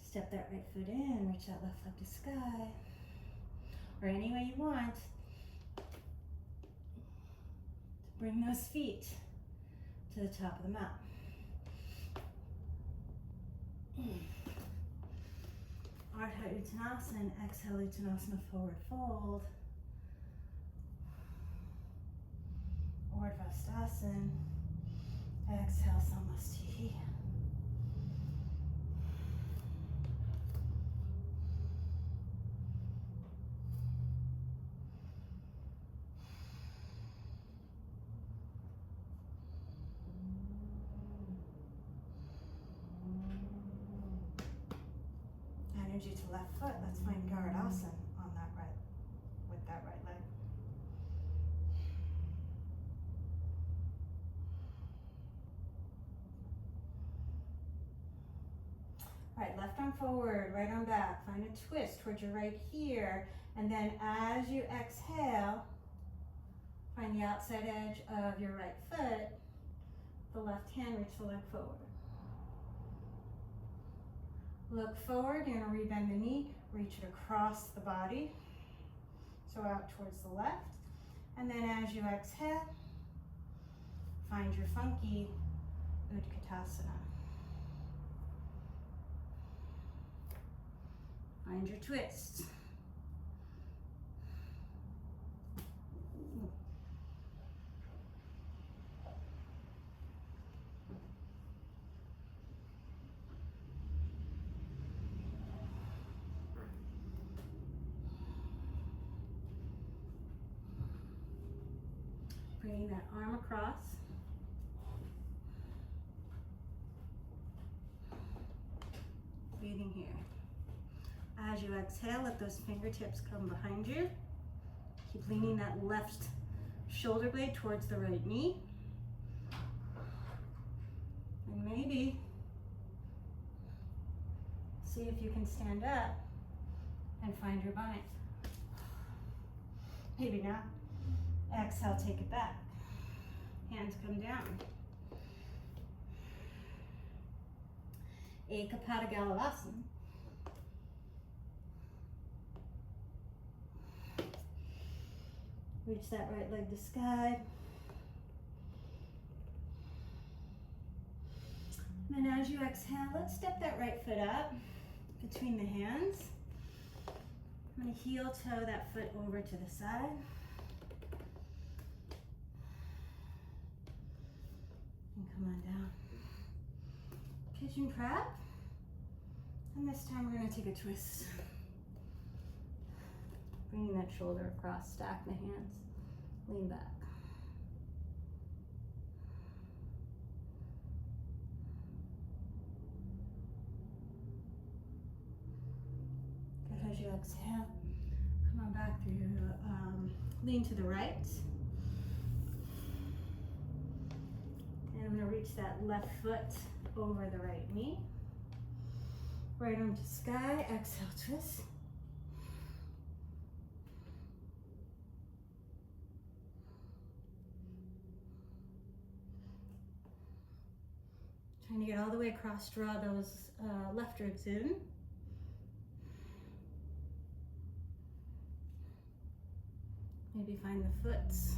Step that right foot in, reach that left leg to sky. Or any way you want. Bring those feet to the top of the mat. Ardha Uttanasana, exhale Uttanasana, forward fold. Urdhva exhale Samastiti. Energy to left foot. Let's find Garudasana on that right, with that right leg. All right, left arm forward, right arm back. Find a twist towards your right here. And then as you exhale, find the outside edge of your right foot. The left hand, reach the leg forward. Look forward, you're gonna rebend the knee, reach it across the body. So out towards the left. And then as you exhale, find your funky Utkatasana. Find your twist. Bringing that arm across. Breathing here. As you exhale, let those fingertips come behind you. Keep leaning that left shoulder blade towards the right knee. And maybe see if you can stand up and find your bind. Maybe not. Exhale, take it back. Hands come down. Ekapada Galavasana. Reach that right leg to sky. And then as you exhale, let's step that right foot up between the hands. I'm going to heel toe that foot over to the side. And come on down. Pigeon crab. And this time we're going to take a twist. Bringing that shoulder across, stack the hands, lean back. Good, as you exhale, come on back through, lean to the right. And I'm gonna reach that left foot over the right knee. Right arm to sky, exhale, twist. Trying to get all the way across, draw those left ribs in. Maybe find the foots.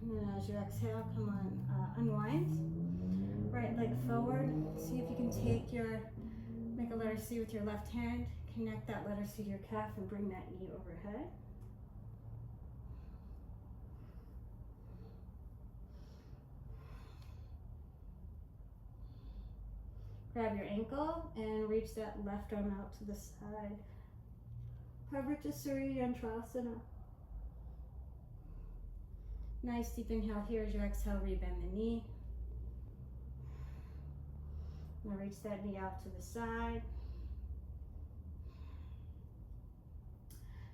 And then as you exhale, come on, unwind. Right leg forward. See if you can make a letter C with your left hand. Connect that letter C to your calf and bring that knee overhead. Grab your ankle and reach that left arm out to the side. Hover to surya Yogandrasana. Nice deep inhale here. As you exhale, rebend the knee. Now reach that knee out to the side.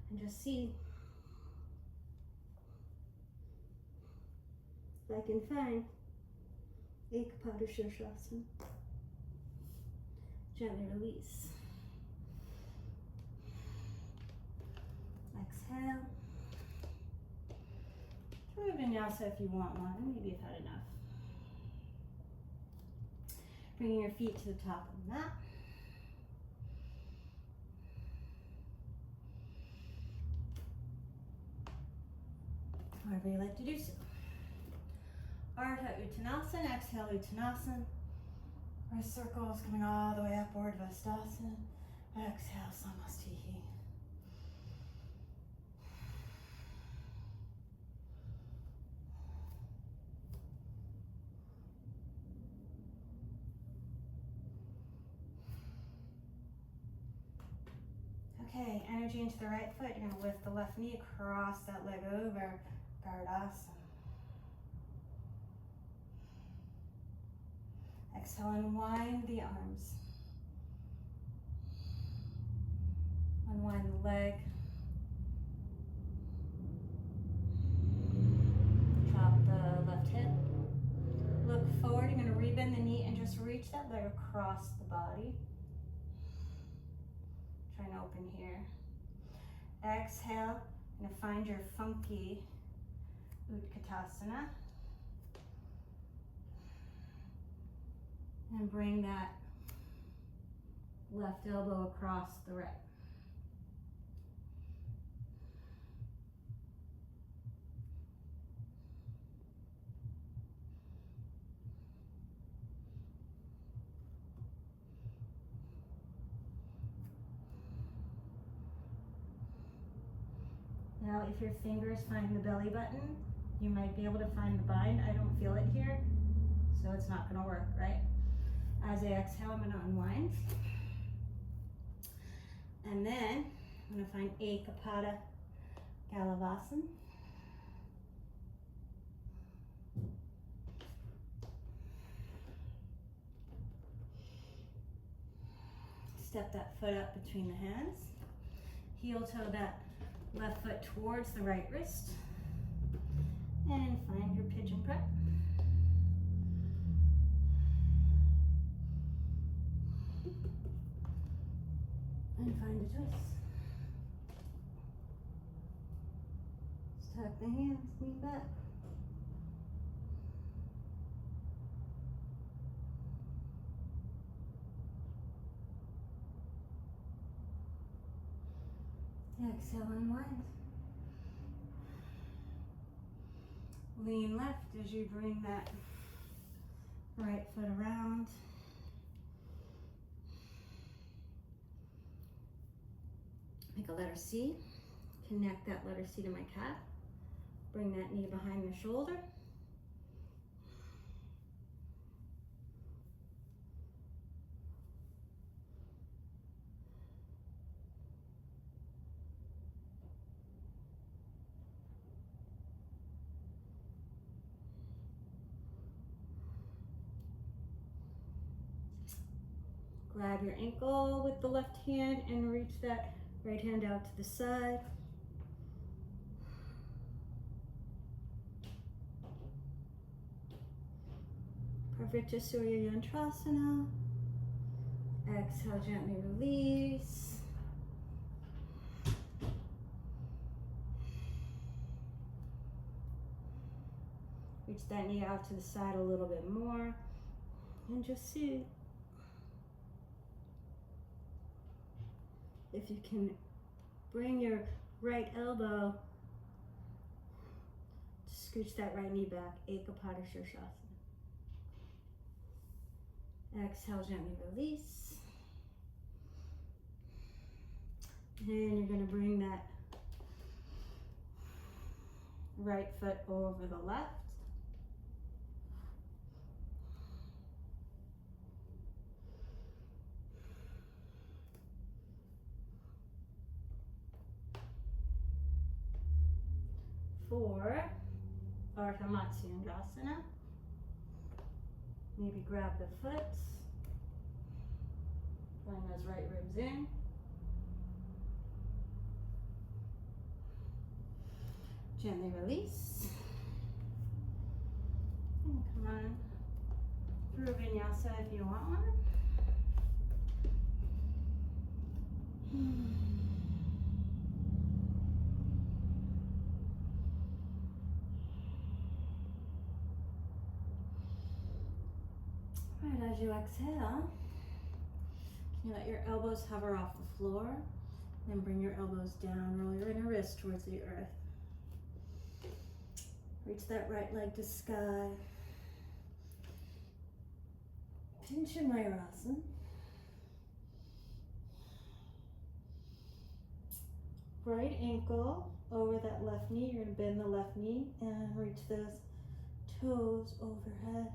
And just see if I can find Ekapada Shirshasana. Gently release. Exhale. Throw a vinyasa if you want one. Maybe you've had enough. Bringing your feet to the top of the mat. However you like to do so. Ardha Uttanasana, exhale Uttanasana. Our circles coming all the way up, Urdhvastasana. Exhale, Samastihi. Okay, energy into the right foot. You're going to lift the left knee, cross that leg over, Gardasana. Exhale, unwind the arms. Unwind the leg. Drop the left hip. Look forward. You're going to rebend the knee and just reach that leg across the body. Try and open here. Exhale. You're going to find your funky Utkatasana. And bring that left elbow across the right. Now, if your fingers find the belly button, you might be able to find the bind. I don't feel it here, so it's not going to work, right? As I exhale, I'm going to unwind. And then I'm going to find Ekapada Galavasana. Step that foot up between the hands. Heel toe that left foot towards the right wrist. And find your pigeon prep. And find a twist. Tuck the hands, knee back. Exhale, unwind. Lean left as you bring that right foot around. Make a letter C. Connect that letter C to my calf. Bring that knee behind the shoulder. Grab your ankle with the left hand and reach that right hand out to the side. Perfect to surya Yogandrasana. Exhale, gently release. Reach that knee out to the side a little bit more and just see if you can bring your right elbow to scooch that right knee back, Ekapada Shirshasana. Exhale, gently release. And you're going to bring that right foot over the left. For Ardha Matsyendrasana, maybe grab the foot, bring those right ribs in. Gently release. And come on through vinyasa if you want one. Right, as you exhale, can you let your elbows hover off the floor? Then bring your elbows down, roll your inner wrist towards the earth. Reach that right leg to sky. Pincha Mayurasana. Right ankle over that left knee. You're going to bend the left knee and reach those toes overhead.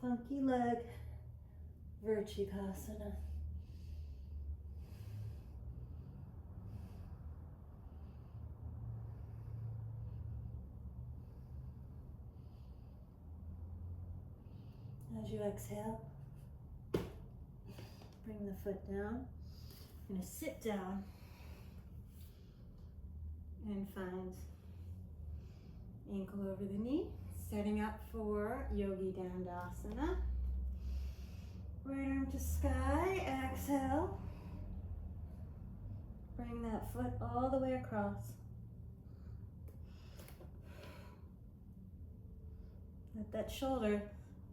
Funky leg, Virchikasana. As you exhale, bring the foot down. I'm going to sit down and find ankle over the knee. Setting up for Yoganidrasana. Right arm to sky, exhale. Bring that foot all the way across. Let that shoulder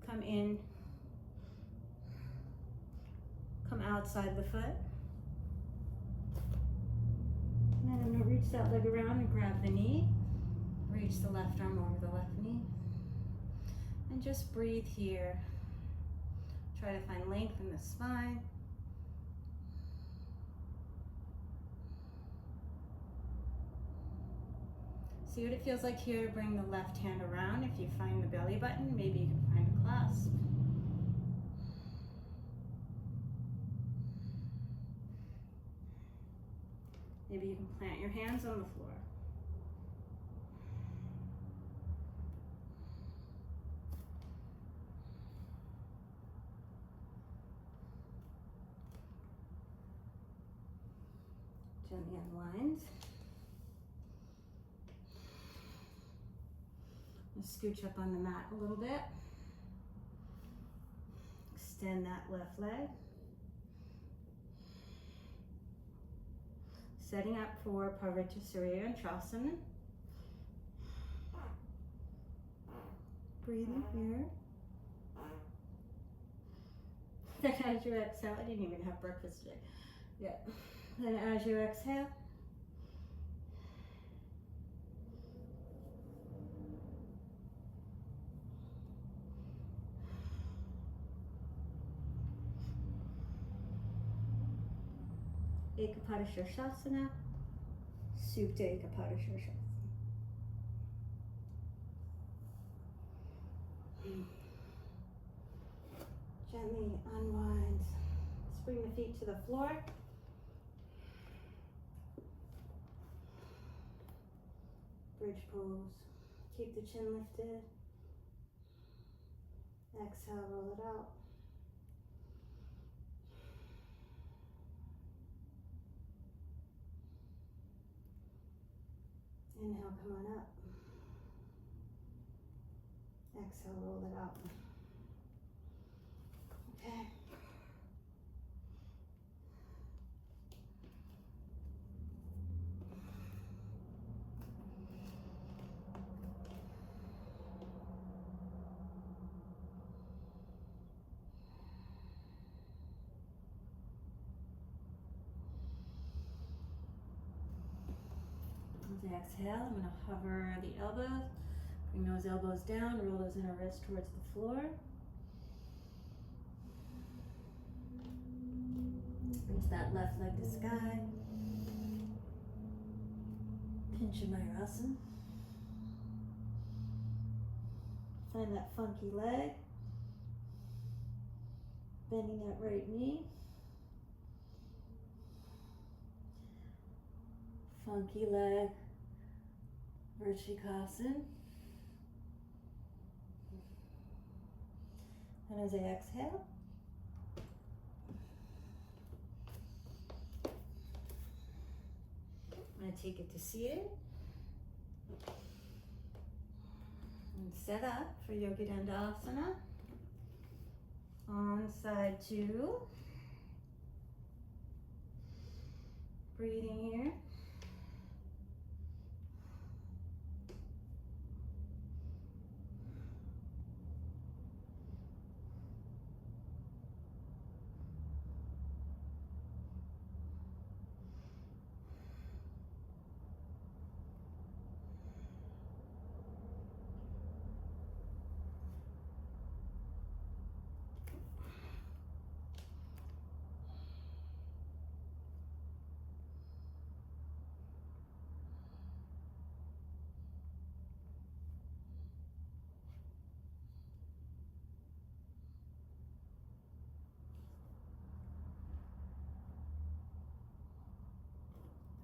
come in, come outside the foot. And then I'm going to reach that leg around and grab the knee. Reach the left arm over the left knee. And just breathe here. Try to find length in the spine. See what it feels like here to bring the left hand around. If you find the belly button, maybe you can find a clasp. Maybe you can plant your hands on the floor. Gently unwind. Scooch up on the mat a little bit. Extend that left leg. Setting up for Parivrtta Surya Trasana. Breathing here. Then as you exhale, I didn't even have breakfast today. Yeah. Then as you exhale, Ekapada Shirshasana, Supta Ekapada Shirshasana. Gently unwind. Let's bring the feet to the floor. Bridge pose. Keep the chin lifted. Exhale, roll it out. Inhale, come on up. Exhale, roll it out. Okay. the exhale, I'm going to hover the elbows, bring those elbows down, roll those inner wrists towards the floor. Reach that left leg to sky. Pinch in Mayurasana. Find that funky leg. Bending that right knee. Funky leg. Vrishikasana. And as I exhale, I'm going to take it to seated and set up for Yoganidrasana. On side 2. Breathing here.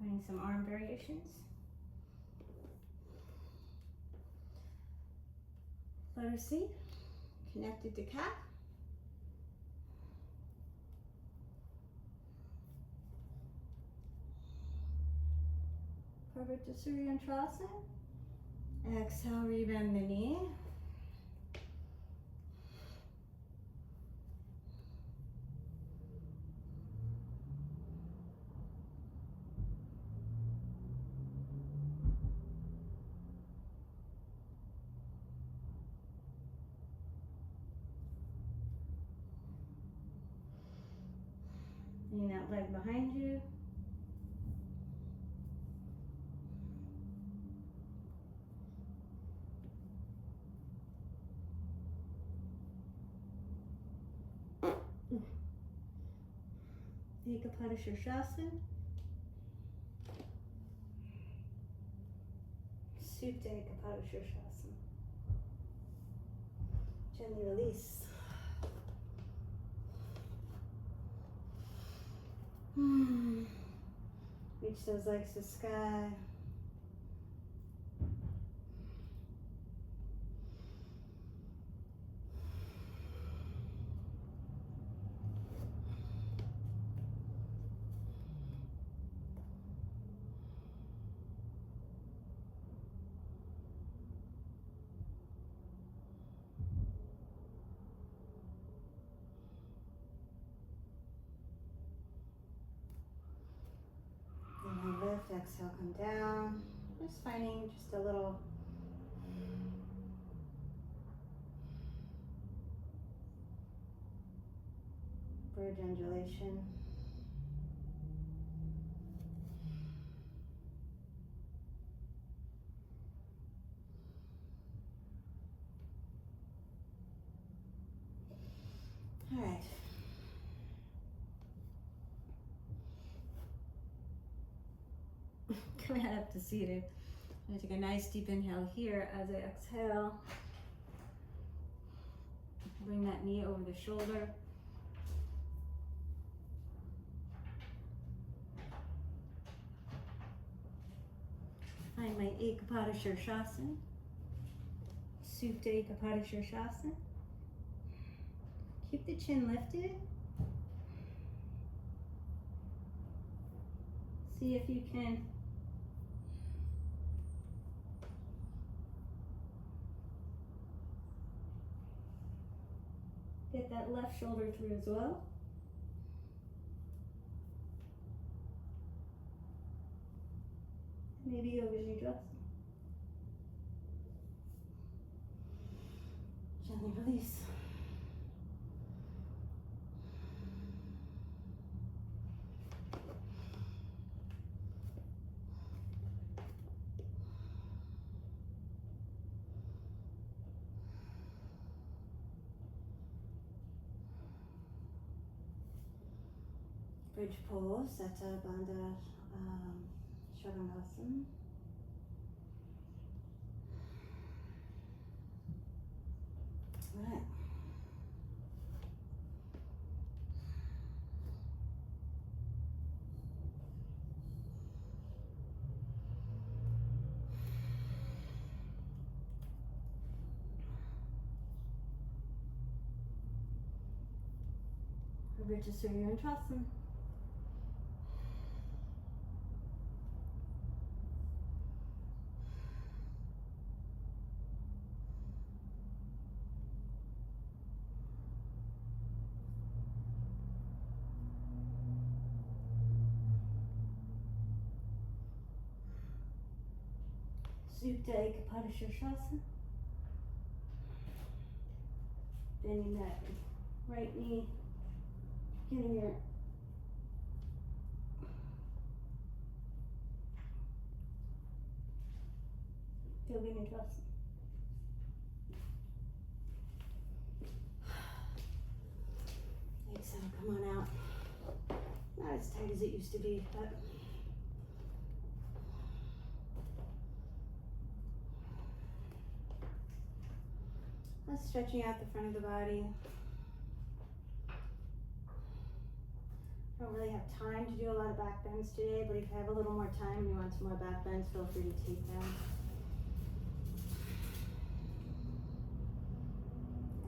Doing some arm variations. Letter C, connected to calf. Forward to surya and tricep. Exhale, rebend the knee. Bring that leg behind you. Ekapada Shirshasana. Supta Ekapada Shirshasana. Gently release. Reach those legs to sky. Inhale, lift, exhale, come down. Just finding just a little bridge undulation. All right. Coming up to seated. I'm going to take a nice deep inhale here as I exhale. Bring that knee over the shoulder. Find my Ekapada Shirshasana. Supta Ekapada Shirshasana. Keep the chin lifted. See if you can get that left shoulder through as well. Maybe Yoganidrasana. Gently release. Bridge pose, Seta Bandha Shavasana. Right. Over to Surya and Trasana. Supta Ekapada Shirshasana. Bending that right knee, getting your Yoganidrasana. Exhale, come on out. Not as tight as it used to be, but just stretching out the front of the body. Don't really have time to do a lot of back bends today, but if you have a little more time and you want some more back bends, feel free to take them.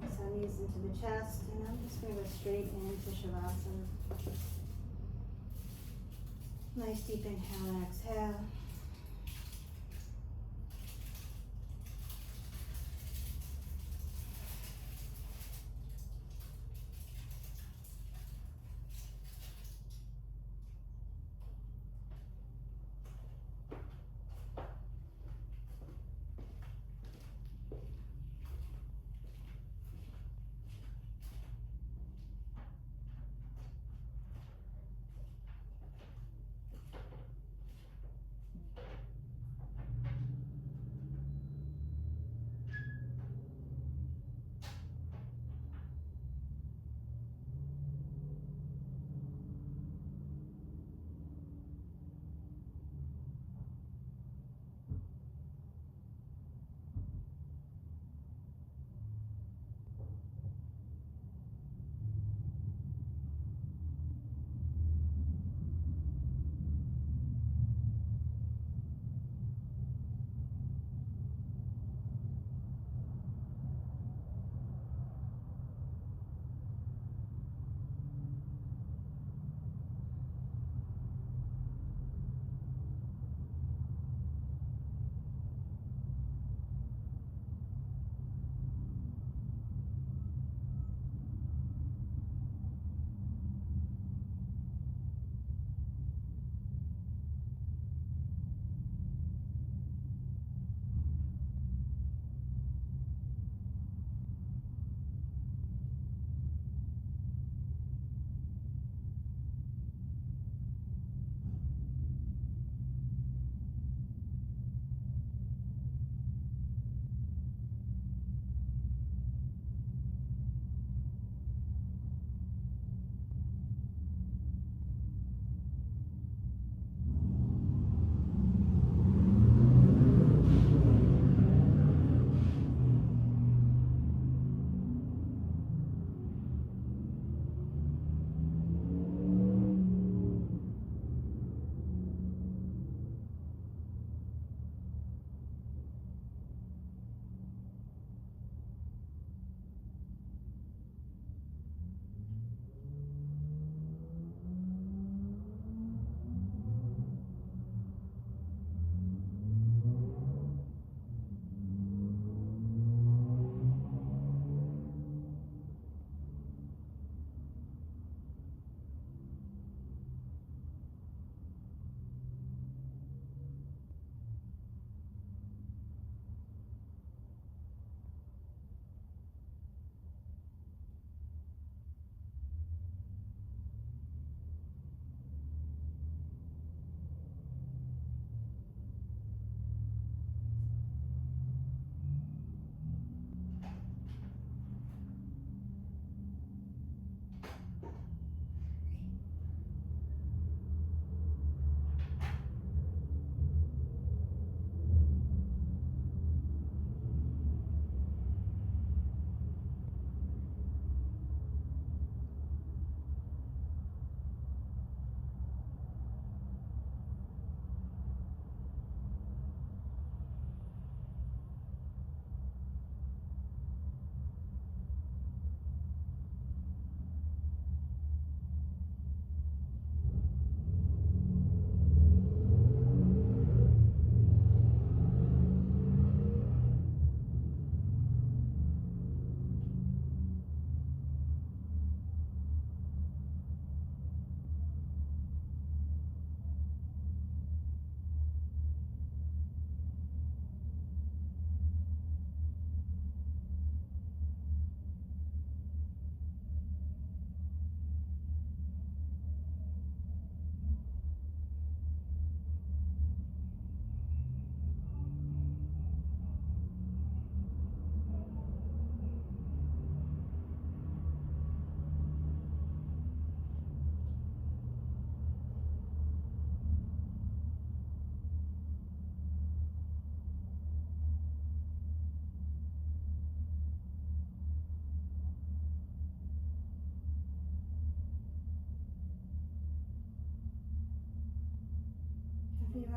Exhale, knees into the chest, and I'm just going to go straight into Savasana. Nice deep inhale and exhale.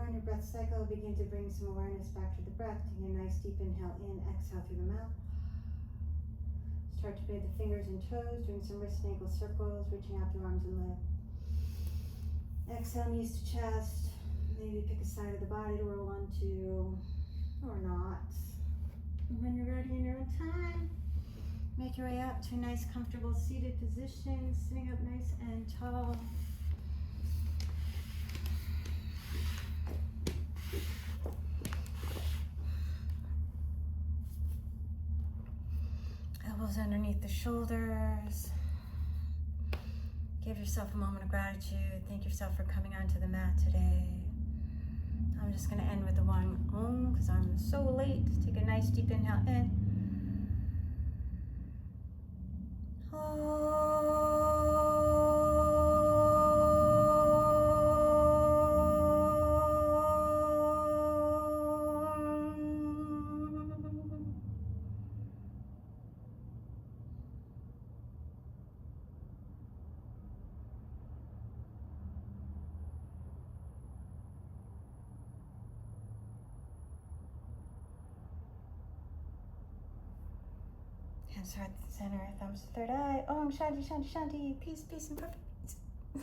in your breath cycle, begin to bring some awareness back to the breath. Take a nice deep inhale in, exhale through the mouth. Start to bend the fingers and toes, doing some wrist and ankle circles, reaching out through arms and legs. Exhale, knees to chest. Maybe pick a side of the body to roll onto, or not. When you're ready in your own time, make your way up to a nice comfortable seated position, sitting up nice and tall. Elbows underneath the shoulders. Give yourself a moment of gratitude. Thank yourself for coming onto the mat today. I'm just going to end with the one Om because I'm so late. Take a nice deep inhale in. Hands are at the center, thumbs to third eye. Om Shanti Shanti Shanti. Peace, peace, and perfect.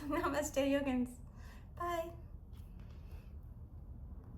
Namaste, Yogins. Bye.